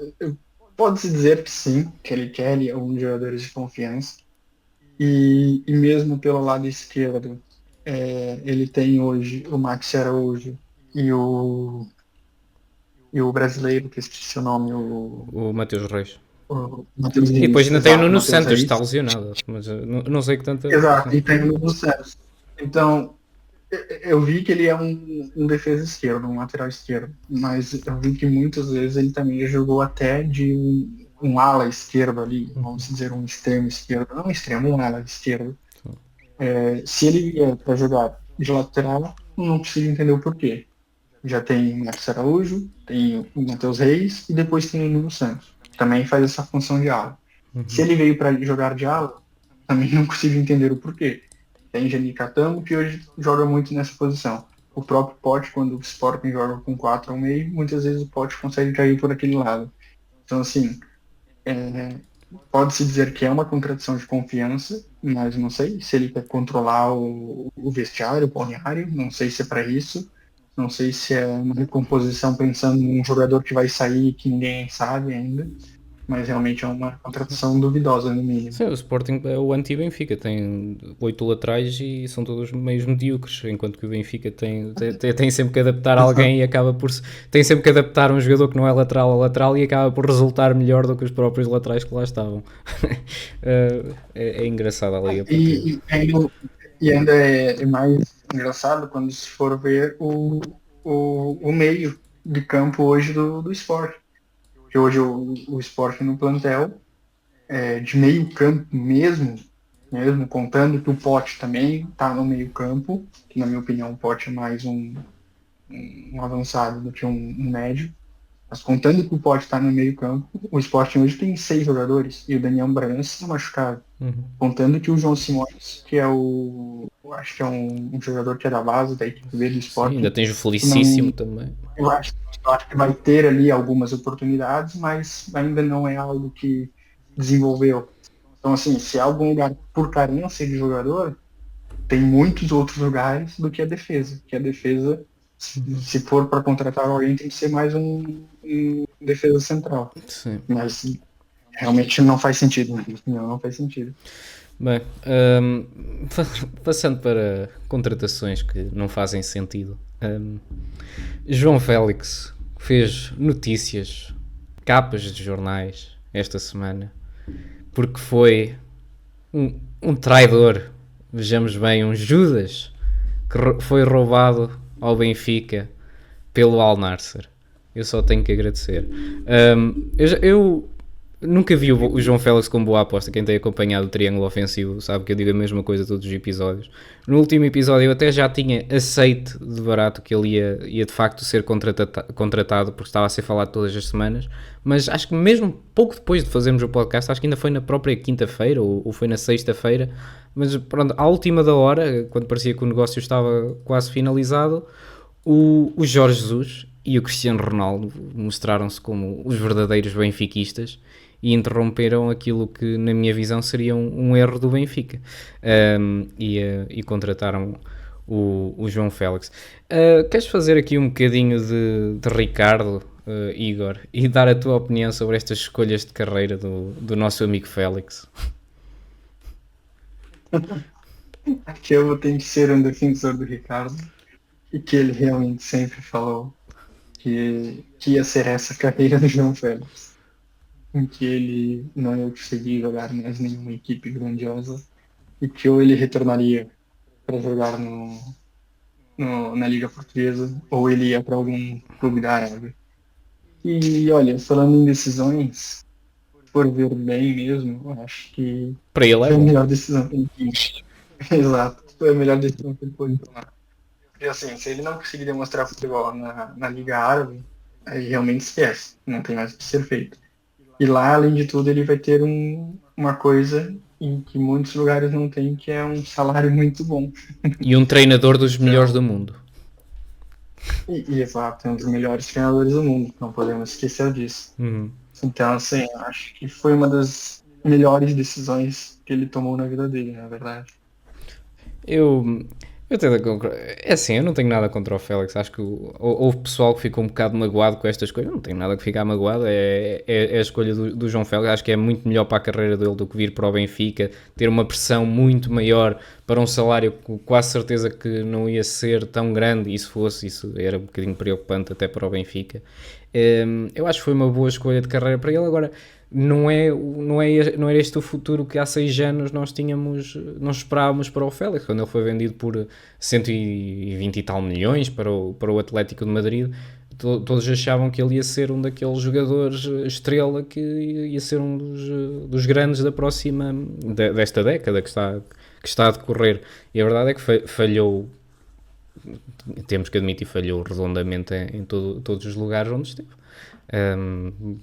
pode-se dizer que sim, que ele quer alguns jogadores de confiança, e mesmo pelo lado esquerdo, ele tem hoje o Max Araújo e o brasileiro, que eu esqueci o nome, O Mateus Reis. o Matheus E depois Reis, ainda tem o exato, Nuno Matheus Santos, está Reis. lesionado. Mas não sei que tanta. Exato, e tem o Nuno Santos. Então, eu vi que ele é um defesa esquerdo, um lateral esquerdo, mas eu vi que muitas vezes ele também jogou até de um ala esquerdo ali, vamos dizer um extremo esquerdo, não um extremo, um ala esquerdo. Se ele vier para jogar de lateral, não consigo entender o porquê. Já tem o Marcos Araújo, tem o Matheus Reis e depois tem o Nuno Santos, que também faz essa função de ala. Se ele veio para jogar de ala, também não consigo entender o porquê. Tem Geni Catamo, que hoje joga muito nessa posição. O próprio Pote, quando o Sporting joga com 4 ao meio, muitas vezes o Pote consegue cair por aquele lado. Então, assim, é, pode-se dizer que é uma contradição de confiança, mas não sei se ele quer controlar o vestiário, o balneário, não sei se é para isso, não sei se é uma recomposição pensando num jogador que vai sair que ninguém sabe ainda, mas realmente é uma contradição duvidosa, no mínimo. Sim, o Sporting é o anti-Benfica, tem 8 laterais e são todos meios medíocres, enquanto que o Benfica tem sempre que adaptar alguém e acaba por tem sempre que adaptar um jogador que não é lateral a lateral e acaba por resultar melhor do que os próprios laterais que lá estavam. É engraçado a liga portuguesa. E ainda é mais engraçado quando se for ver o meio de campo hoje do Sport. Que hoje o Sport no plantel, de meio campo mesmo contando que o Pote também está no meio campo, que na minha opinião o Pote é mais um avançado do que um médio. Mas contando que o Pote está no meio campo, o Sporting hoje tem 6 jogadores e o Daniel Bragança está machucado. Contando que o João Simões, que acho que é um jogador que é da base da equipe B do Sim, Sporting, ainda tens o Felicíssimo também. eu acho que vai ter ali algumas oportunidades, mas ainda não é algo que desenvolveu. Então, assim, se há algum lugar por carência de jogador, tem muitos outros lugares do que a defesa. Que a defesa, se for para contratar alguém, tem que ser mais um defesa central. Sim. Mas realmente não faz sentido, na minha opinião, não faz sentido. Bem, passando para contratações que não fazem sentido. João Félix fez notícias, capas de jornais esta semana, porque foi um traidor, vejamos bem, um Judas, que foi roubado ao Benfica pelo Al Nassr. Eu só tenho que agradecer. Eu nunca vi o João Félix com boa aposta. Quem tem acompanhado o Triângulo Ofensivo sabe que eu digo a mesma coisa todos os episódios. No último episódio eu até já tinha aceito de barato que ele ia de facto ser contratado, porque estava a ser falado todas as semanas, mas acho que mesmo pouco depois de fazermos o podcast, acho que ainda foi na própria quinta-feira ou foi na sexta-feira, mas pronto, à última da hora, quando parecia que o negócio estava quase finalizado, o Jorge Jesus e o Cristiano Ronaldo mostraram-se como os verdadeiros benfiquistas e interromperam aquilo que, na minha visão, seria um erro do Benfica, e contrataram o João Félix. Queres fazer aqui um bocadinho de Ricardo, Igor, e dar a tua opinião sobre estas escolhas de carreira do nosso amigo Félix? Aqui eu tenho que ser um defensor do Ricardo e que ele realmente sempre falou que ia ser essa carreira do João Félix. em que ele não ia conseguir jogar mais nenhuma equipe grandiosa e que ou ele retornaria para jogar na Liga Portuguesa ou ele ia para algum clube da Arábia. E olha, falando em decisões, por ver bem mesmo, eu acho que Para ele é foi a bom. melhor decisão que ele tinha. Exato, foi a melhor decisão que ele pôde tomar. Porque assim, se ele não conseguir demonstrar futebol na Liga Árabe, aí realmente esquece, não tem mais o que ser feito. E lá, além de tudo, ele vai ter uma coisa em que muitos lugares não tem, que é um salário muito bom. E um treinador dos melhores Então, do mundo. exato, é um dos melhores treinadores do mundo, não podemos esquecer disso. Uhum. Então, assim, eu acho que foi uma das melhores decisões que ele tomou na vida dele, na verdade. Eu, eu até concordo. É assim, eu não tenho nada contra o Félix. Acho que houve pessoal que ficou um bocado magoado com estas coisas. Não tenho nada que ficar magoado. É a escolha do João Félix. Acho que é muito melhor para a carreira dele do que vir para o Benfica, ter uma pressão muito maior para um salário que quase certeza que não ia ser tão grande. E se fosse, isso era um bocadinho preocupante até para o Benfica. Eu acho que foi uma boa escolha de carreira para ele. Agora, não era este o futuro que há 6 anos nós esperávamos para o Félix, quando ele foi vendido por 120 e tal milhões para o Atlético de Madrid. Todos achavam que ele ia ser um daqueles jogadores estrela, que ia ser um dos grandes da próxima, desta década que está a decorrer. E a verdade é que falhou, temos que admitir, falhou redondamente em todos os lugares onde esteve.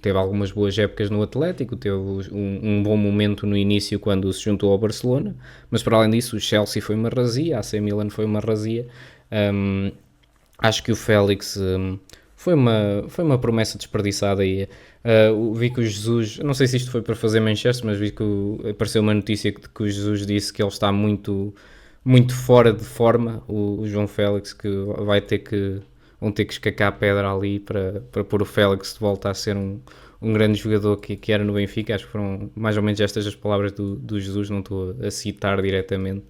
Teve algumas boas épocas no Atlético, teve um bom momento no início quando se juntou ao Barcelona, mas para além disso o Chelsea foi uma razia, a AC Milan foi uma razia. Acho que o Félix foi uma promessa desperdiçada aí. Vi que o Jesus, não sei se isto foi para fazer Manchester, mas vi que apareceu uma notícia que o Jesus disse que ele está muito, muito fora de forma, o João Félix, que vão ter que escacar a pedra ali para pôr o Félix de volta a ser um grande jogador que era no Benfica. Acho que foram mais ou menos estas as palavras do Jesus, não estou a citar diretamente,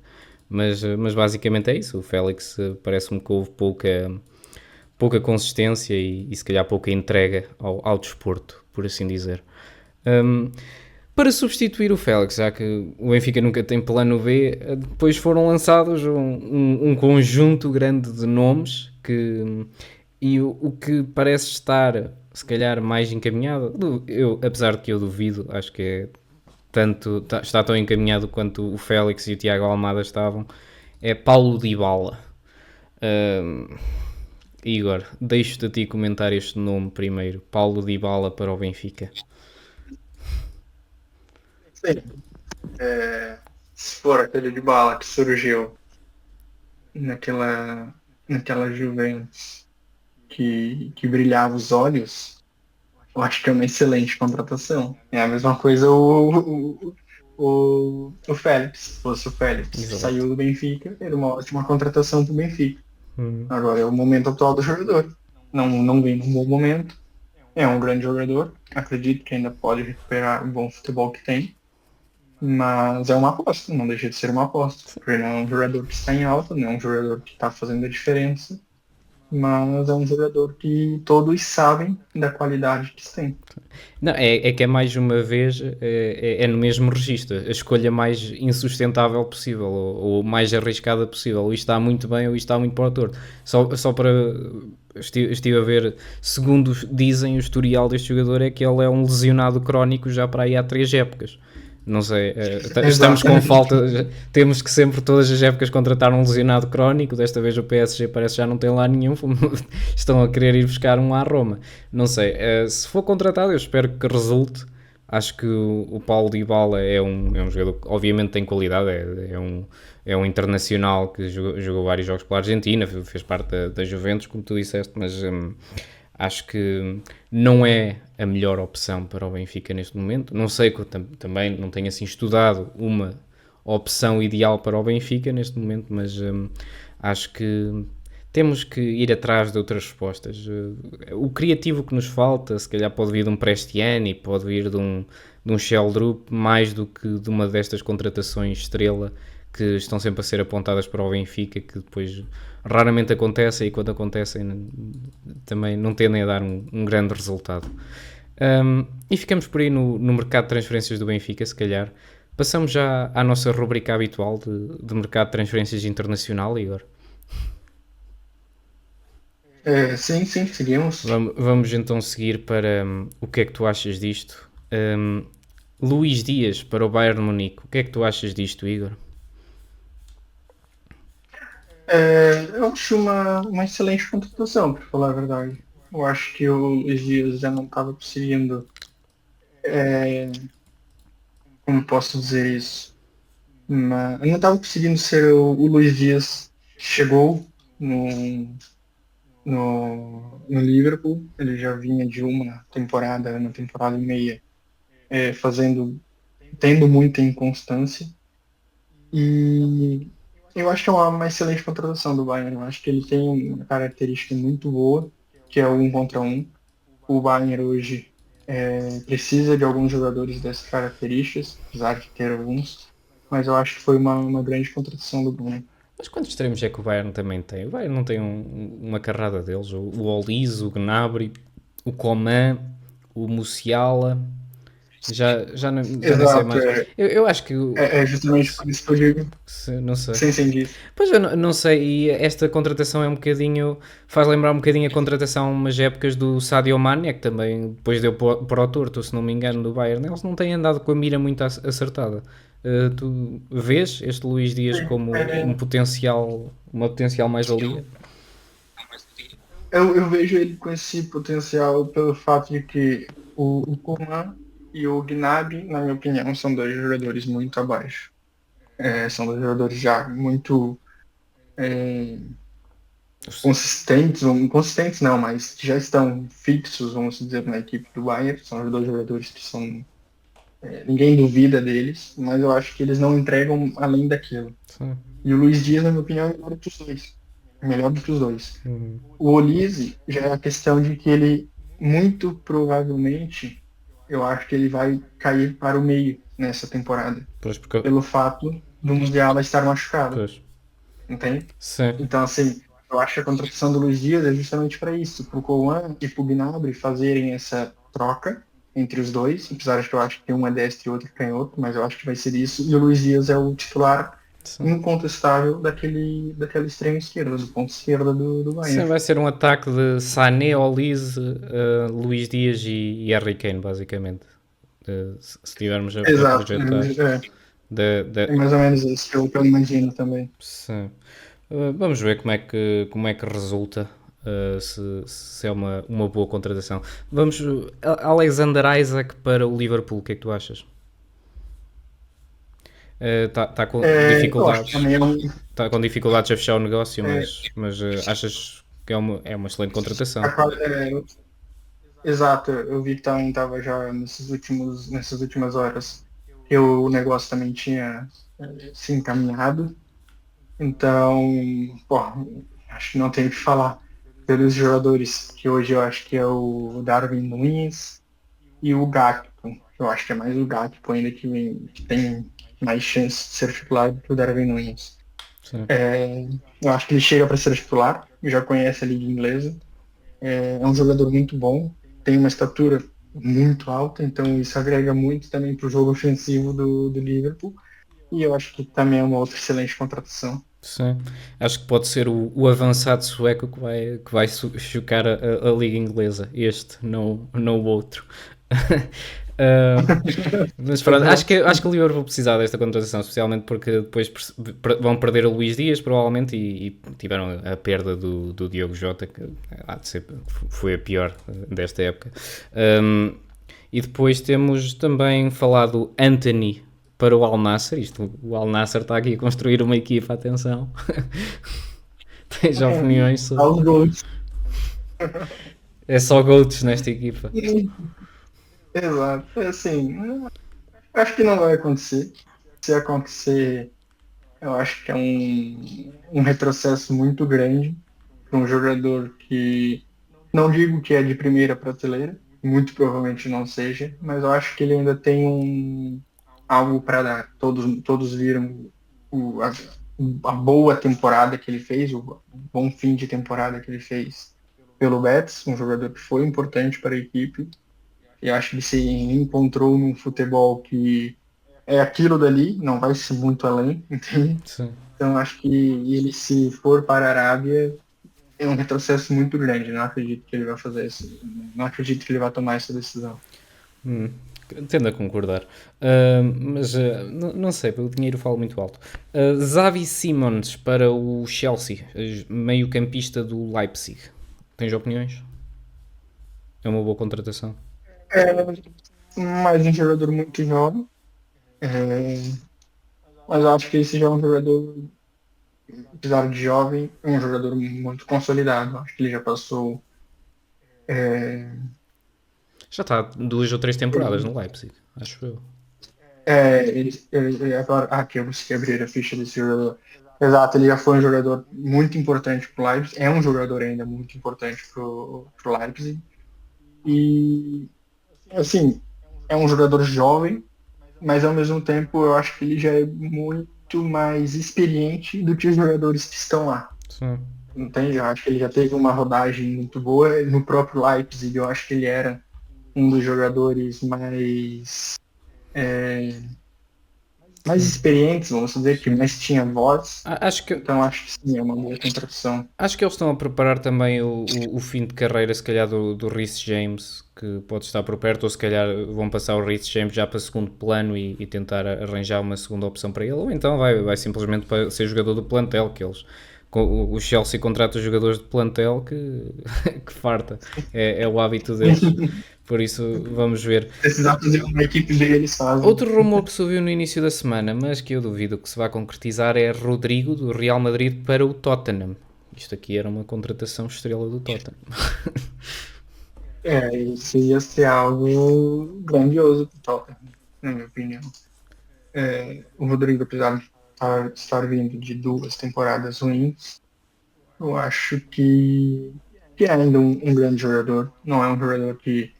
mas basicamente é isso. O Félix parece-me que houve pouca consistência e se calhar pouca entrega ao desporto, por assim dizer. Para substituir o Félix, já que o Benfica nunca tem plano B, depois foram lançados um conjunto grande de nomes e o que parece estar, se calhar, mais encaminhado, apesar de que eu duvido, acho que está tão encaminhado quanto o Félix e o Tiago Almada estavam, é Paulo Dybala. Igor, deixo-te a ti comentar este nome primeiro. Paulo Dybala para o Benfica. Sim. Se for aquele de bala que surgiu naquela Juventus que brilhava os olhos, eu acho que é uma excelente contratação. É a mesma coisa o Félix. Se fosse o Félix que Exato. saiu do Benfica, era uma ótima contratação para o Benfica. Agora é o momento atual do jogador. Não vem num bom momento. É um grande jogador. Acredito que ainda pode recuperar o bom futebol que tem. Mas é uma aposta, não deixa de ser uma aposta. Porque não é um jogador que está em alta, não é um jogador que está fazendo a diferença. Mas é um jogador que todos sabem da qualidade que tem. Não, é que é mais uma vez, é no mesmo registro, a escolha mais insustentável possível, ou mais arriscada possível. Ou isto está muito bem, ou isto está muito para o torto. Só para... Estive a ver, segundo dizem, o historial deste jogador é que ele é um lesionado crónico já para aí há 3 épocas. Não sei, estamos com falta, temos que sempre todas as épocas contratar um lesionado crónico. Desta vez o PSG parece já não tem lá nenhum, estão a querer ir buscar um à Roma. Não sei, se for contratado eu espero que resulte. Acho que o Paulo Dybala é um jogador que obviamente tem qualidade, é um internacional que jogou vários jogos pela Argentina, fez parte da Juventus, como tu disseste, mas acho que não é a melhor opção para o Benfica neste momento. Não sei que também não tenho assim estudado uma opção ideal para o Benfica neste momento, mas acho que temos que ir atrás de outras respostas. O criativo que nos falta, se calhar pode vir de um Prestiani, pode vir de um Sheldrup, mais do que de uma destas contratações estrela que estão sempre a ser apontadas para o Benfica, que depois raramente acontecem, e quando acontecem também não tendem a dar um grande resultado. E ficamos por aí no mercado de transferências do Benfica, se calhar. Passamos já à nossa rubrica habitual de mercado de transferências internacional, Igor. Sim, sim, seguimos. Vamos então seguir para o que é que tu achas disto. Luís Dias para o Bayern de Munique. O que é que tu achas disto, Igor? Eu acho uma excelente contratação, para falar a verdade. Eu acho que o Luiz Dias já não estava conseguindo, é, como posso dizer isso, eu não estava conseguindo ser o Luiz Dias que chegou no Liverpool. Ele já vinha de uma temporada e meia, tendo muita inconstância. E eu acho que é uma excelente contratação do Bayern. Eu acho que ele tem uma característica muito boa, que é o 1 contra 1. O Bayern hoje precisa de alguns jogadores dessas características, apesar de ter alguns, mas eu acho que foi uma grande contratação do Bayern. Mas quantos extremos é que o Bayern também tem? O Bayern não tem uma carrada deles. O Olise, o Gnabry, o Coman, o Musiala. Já nem sei Exato, mais. Eu acho que. é justamente por isso que eu digo, Não sei. sem disso. Pois eu não sei, e esta contratação é um bocadinho. Faz lembrar um bocadinho a contratação umas épocas do Sadio Mané, que também depois deu para o torto, se não me engano, do Bayern. Eles não têm andado com a mira muito acertada. Tu vês este Luís Dias como uma potencial mais-valia? Eu vejo ele com esse potencial pelo fato de que o Coman e o Gnabry, na minha opinião, são dois jogadores muito abaixo. São dois jogadores já muito é, consistentes não, mas já estão fixos, vamos dizer, na equipe do Bayern. São dois jogadores que são ninguém duvida deles, mas eu acho que eles não entregam além daquilo. Sim. E o Luiz Dias, na minha opinião, é melhor do que os dois. É melhor do que os dois. Uhum. O Olise já é a questão de que ele, muito provavelmente, eu acho que ele vai cair para o meio nessa temporada. Pois, porque. Pelo fato do Musiala estar machucado. Pois. Entende? Sim. Então, assim, eu acho que a contratação do Luiz Dias é justamente para isso, para o Coman e para o Gnabry fazerem essa troca entre os dois, apesar de que eu acho que um é destro e outro é canhoto, mas eu acho que vai ser isso, e o Luiz Dias é o titular Sim. incontestável daquela extrema esquerda, do ponto esquerda do Bayern. Sim, vai ser um ataque de Sané, Olise, Luís Dias e Harry Kane, basicamente. Se estivermos a Exato, projetar. é mais ou menos isso que eu imagino também. Sim. Vamos ver como é que resulta. Se é uma boa contratação. Vamos. Alexander Isaac para o Liverpool, o que é que tu achas? Está com dificuldades. Está com dificuldades a fechar o negócio, mas achas que é uma excelente contratação? Exato, eu vi que também estava já nessas últimas horas que o negócio também tinha se encaminhado. Então, pô, acho que não tenho o que falar. Pelos jogadores que hoje eu acho que é o Darwin Núñez e o Gakpo. Eu acho que é mais o Gakpo ainda que tem mais chance de ser titular do que o Darwin Núñez. Eu acho que ele chega para ser titular, já conhece a liga inglesa. É um jogador muito bom, tem uma estatura muito alta, então isso agrega muito também para o jogo ofensivo do Liverpool. E eu acho que também é uma outra excelente contratação. Sim, acho que pode ser o avançado sueco que vai chocar a liga inglesa. Este, não o outro. Mas pronto, acho que o Liverpool vai precisar desta contratação, especialmente porque depois vão perder o Luís Dias, provavelmente, e tiveram a perda do Diogo Jota, que há de ser, foi a pior desta época. E depois temos também falado Antony para o Al Nassr. O Al Nassr está aqui a construir uma equipa, atenção. Tens opiniões sobre... É só GOATs nesta equipa. Exato, assim, acho que não vai acontecer. Se acontecer, eu acho que é um retrocesso muito grande para um jogador que, não digo que é de primeira prateleira, muito provavelmente não seja, mas eu acho que ele ainda tem algo para dar. Todos viram a boa temporada que ele fez, o bom fim de temporada que ele fez pelo Betis, um jogador que foi importante para a equipe. Eu acho que ele se encontrou num futebol que é aquilo dali, não vai ser muito além, entende? Sim. Então acho que ele, se for para a Arábia, é um retrocesso muito grande. Não acredito que ele vai fazer isso. Não acredito que ele vai tomar essa decisão. Hum, Tendo a concordar. Mas não sei, o dinheiro fala muito alto. Xavi Simons para o Chelsea, meio-campista do Leipzig. Tens opiniões? É uma boa contratação? É mais um jogador muito jovem, é, mas eu acho que esse já é um jogador, apesar de jovem, é um jogador muito consolidado. Acho que ele já passou. É, Já está 2 ou 3 temporadas no Leipzig, acho eu. agora, aqui eu consegui abrir a ficha desse jogador. Exato, ele já foi um jogador muito importante para o Leipzig, é um jogador ainda muito importante para o Leipzig. E, assim, é um jogador jovem, mas ao mesmo tempo eu acho que ele já é muito mais experiente do que os jogadores que estão lá. Sim. Entende? Eu acho que ele já teve uma rodagem muito boa no próprio Leipzig. Eu acho que ele era um dos jogadores mais experientes, vamos dizer, que mais tinha voz. Acho que, Então acho que sim, é uma boa contratação. acho que eles estão a preparar também o fim de carreira, se calhar, do Reece James, que pode estar por perto, ou se calhar vão passar o Reece James já para segundo plano e tentar arranjar uma segunda opção para ele, ou então vai simplesmente para ser jogador do plantel, que eles... O Chelsea contrata os jogadores de plantel que farta, é o hábito deles, por isso vamos ver. Precisar fazer uma equipe deles fazem. Outro rumor que se ouviu no início da semana, mas que eu duvido que se vá concretizar, é Rodrigo, do Real Madrid, para o Tottenham. Isto aqui era uma contratação estrela do Tottenham. Isso ia ser algo grandioso para o Tottenham, na minha opinião. O Rodrigo, apesar de estar vindo de 2 temporadas ruins, eu acho que é ainda um grande jogador. Não é um jogador que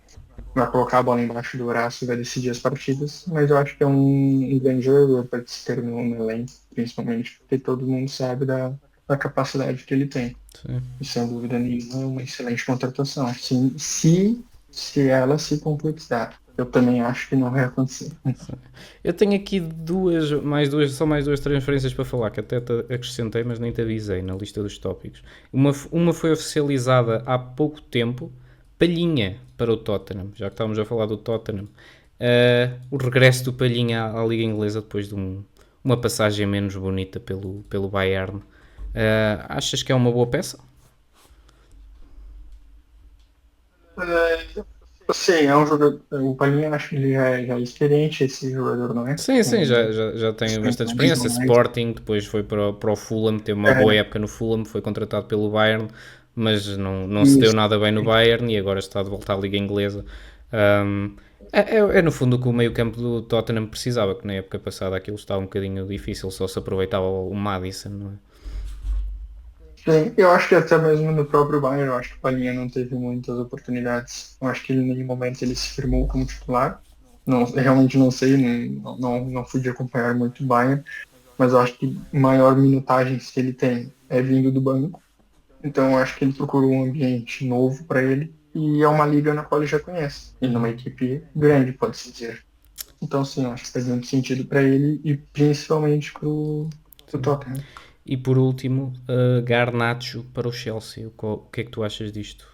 vai colocar a bola embaixo do braço e vai decidir as partidas, mas eu acho que é um grande jogador para se ter no elenco, principalmente porque todo mundo sabe da capacidade que ele tem. Sim. E sem dúvida nenhuma é uma excelente contratação. Assim, se ela se concretizar. Eu também acho que não vai acontecer. Eu tenho aqui só mais duas transferências para falar, que até te acrescentei, mas nem te avisei na lista dos tópicos. Uma foi oficializada há pouco tempo, Palhinha para o Tottenham, já que estávamos a falar do Tottenham. O regresso do Palhinha à Liga Inglesa depois de uma passagem menos bonita pelo Bayern. Achas que é uma boa peça? Sim, é um jogador. O Palhinha, acho que ele já é experiente, esse jogador, não é? Sim, já tem bastante experiência. Sporting, depois foi para o Fulham, teve uma boa época no Fulham, foi contratado pelo Bayern, mas não se deu nada bem no Bayern e agora está de volta à Liga Inglesa. É no fundo o que o meio-campo do Tottenham precisava, que na época passada aquilo estava um bocadinho difícil, só se aproveitava o Maddison, não é? Sim, eu acho que até mesmo no próprio Bayern, eu acho que o Palhinha não teve muitas oportunidades. Eu acho que em nenhum momento ele se firmou como titular. Não, realmente não sei, não fui de acompanhar muito o Bayern, mas eu acho que maior minutagem que ele tem é vindo do banco. Então eu acho que ele procurou um ambiente novo para ele e é uma liga na qual ele já conhece. E numa equipe grande, pode-se dizer. Então sim, eu acho que faz muito sentido para ele e principalmente pro Tottenham. E por último, Garnacho para o Chelsea. O que é que tu achas disto?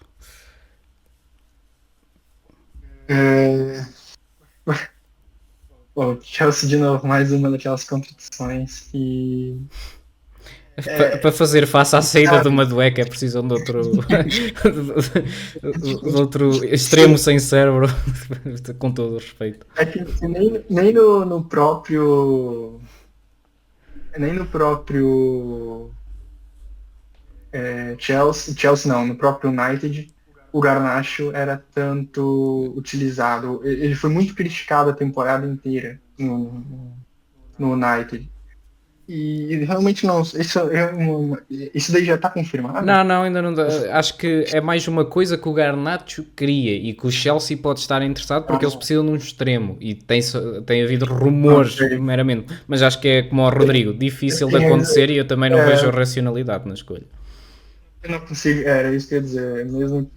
O Chelsea de novo, mais uma daquelas contratações que... Para fazer face à saída de uma Dueca é preciso de outro extremo sem cérebro, com todo o respeito. É que nem no próprio Chelsea não, no próprio United, o Garnacho era tanto utilizado. Ele foi muito criticado a temporada inteira no United. E realmente não, isso daí já está confirmado? Não, ainda não dá. Acho que é mais uma coisa que o Garnacho queria e que o Chelsea pode estar interessado porque eles precisam de um extremo e tem havido rumores meramente, mas acho que é como o Rodrigo, difícil de acontecer e eu também não vejo racionalidade na escolha. Eu não consigo, era isso que eu ia dizer, mesmo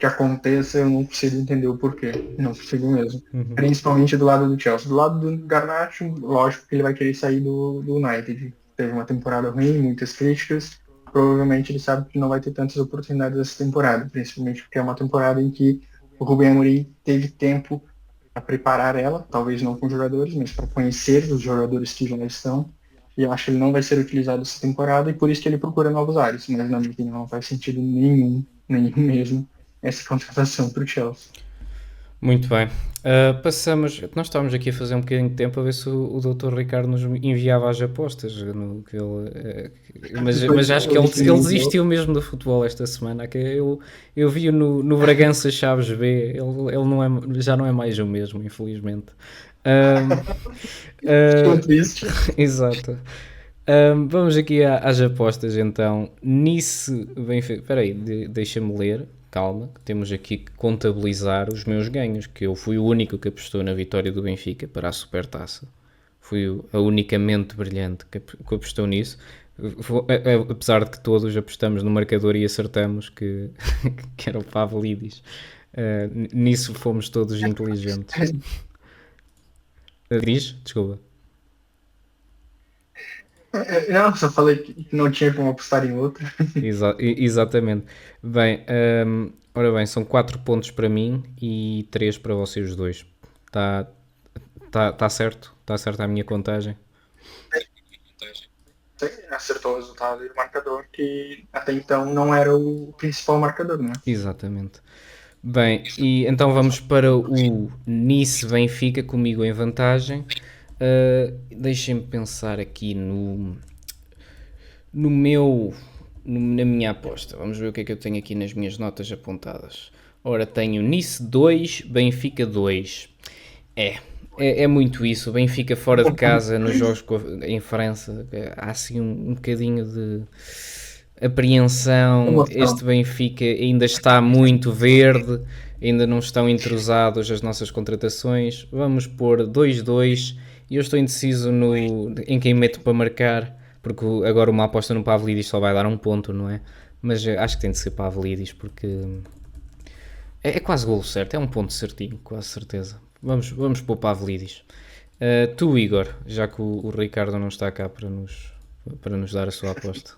que aconteça, eu não consigo entender o porquê. Não consigo mesmo. Principalmente do lado do Chelsea. Do lado do Garnacho, lógico que ele vai querer sair do United. Teve uma temporada ruim, muitas críticas. Provavelmente ele sabe que não vai ter tantas oportunidades essa temporada, principalmente porque é uma temporada em que o Rubem Amorim teve tempo para preparar ela, talvez não com os jogadores, mas para conhecer os jogadores que já estão. E eu acho que ele não vai ser utilizado essa temporada e por isso que ele procura novos ares. Mas na minha opinião não faz sentido nenhum mesmo, essa contratação para o Chelsea. Muito bem. Nós estávamos aqui a fazer um bocadinho de tempo a ver se o Dr. Ricardo nos enviava as apostas. Mas acho que ele desistiu mesmo do futebol esta semana. Eu vi-o no Bragança Chaves B, ele não é, já não é mais o mesmo, infelizmente. Estou triste. Exato. Vamos aqui às apostas então. Nice, Benfica. Espera aí, deixa-me ler. Calma, que temos aqui que contabilizar os meus ganhos, que eu fui o único que apostou na vitória do Benfica para a Supertaça. Fui a única mente brilhante que apostou nisso. Apesar de que todos apostamos no marcador e acertamos que era o Pavlidis. Nisso fomos todos inteligentes. Diz? Desculpa. Não, só falei que não tinha como apostar em outra. Exatamente. Bem, ora bem, são 4 pontos para mim e 3 para vocês dois. Tá certo? Está certa a minha contagem? Sim, acertou o resultado e o marcador, que até então não era o principal marcador, né? Exatamente. Bem, e então vamos para o Nice Benfica, comigo em vantagem. Deixem-me pensar aqui na minha aposta. Vamos ver o que é que eu tenho aqui nas minhas notas apontadas. Ora, tenho Nice 2, Benfica 2. É muito isso. O Benfica fora de casa nos jogos em França. Há assim um bocadinho de apreensão. Este Benfica ainda está muito verde. Ainda não estão entrosados as nossas contratações. Vamos pôr 2-2. E eu estou indeciso em quem meto para marcar. Porque agora uma aposta no Pavlidis só vai dar um ponto, não é? Mas acho que tem de ser Pavlidis porque é quase golo certo, é um ponto certinho, quase certeza. Vamos pôr Pavlidis. Tu, Igor, já que o Ricardo não está cá para nos dar a sua aposta.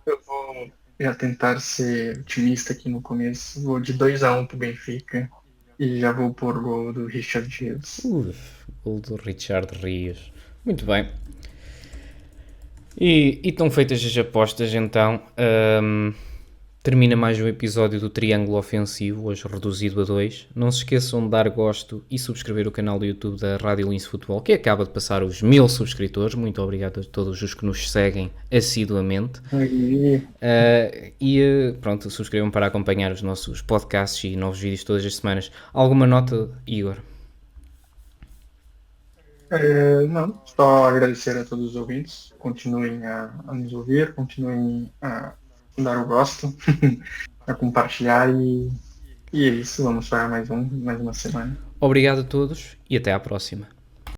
Eu vou já tentar ser otimista aqui no começo. Vou de 2-1 pro Benfica e já vou pôr o gol do Richard Rios. Gol do Richard Rios. Muito bem. E estão feitas as apostas, então. Termina mais um episódio do Triângulo Ofensivo, hoje reduzido a 2. Não se esqueçam de dar gosto e subscrever o canal do YouTube da Rádio Lince Futebol, que acaba de passar os 1000 subscritores. Muito obrigado a todos os que nos seguem assiduamente. Pronto, subscrevam para acompanhar os nossos podcasts e novos vídeos todas as semanas. Alguma nota, Igor? Não, só agradecer a todos os ouvintes. Continuem a nos ouvir, continuem a dar o gosto, a compartilhar e é isso. Vamos para mais uma semana. Obrigado a todos e até à próxima.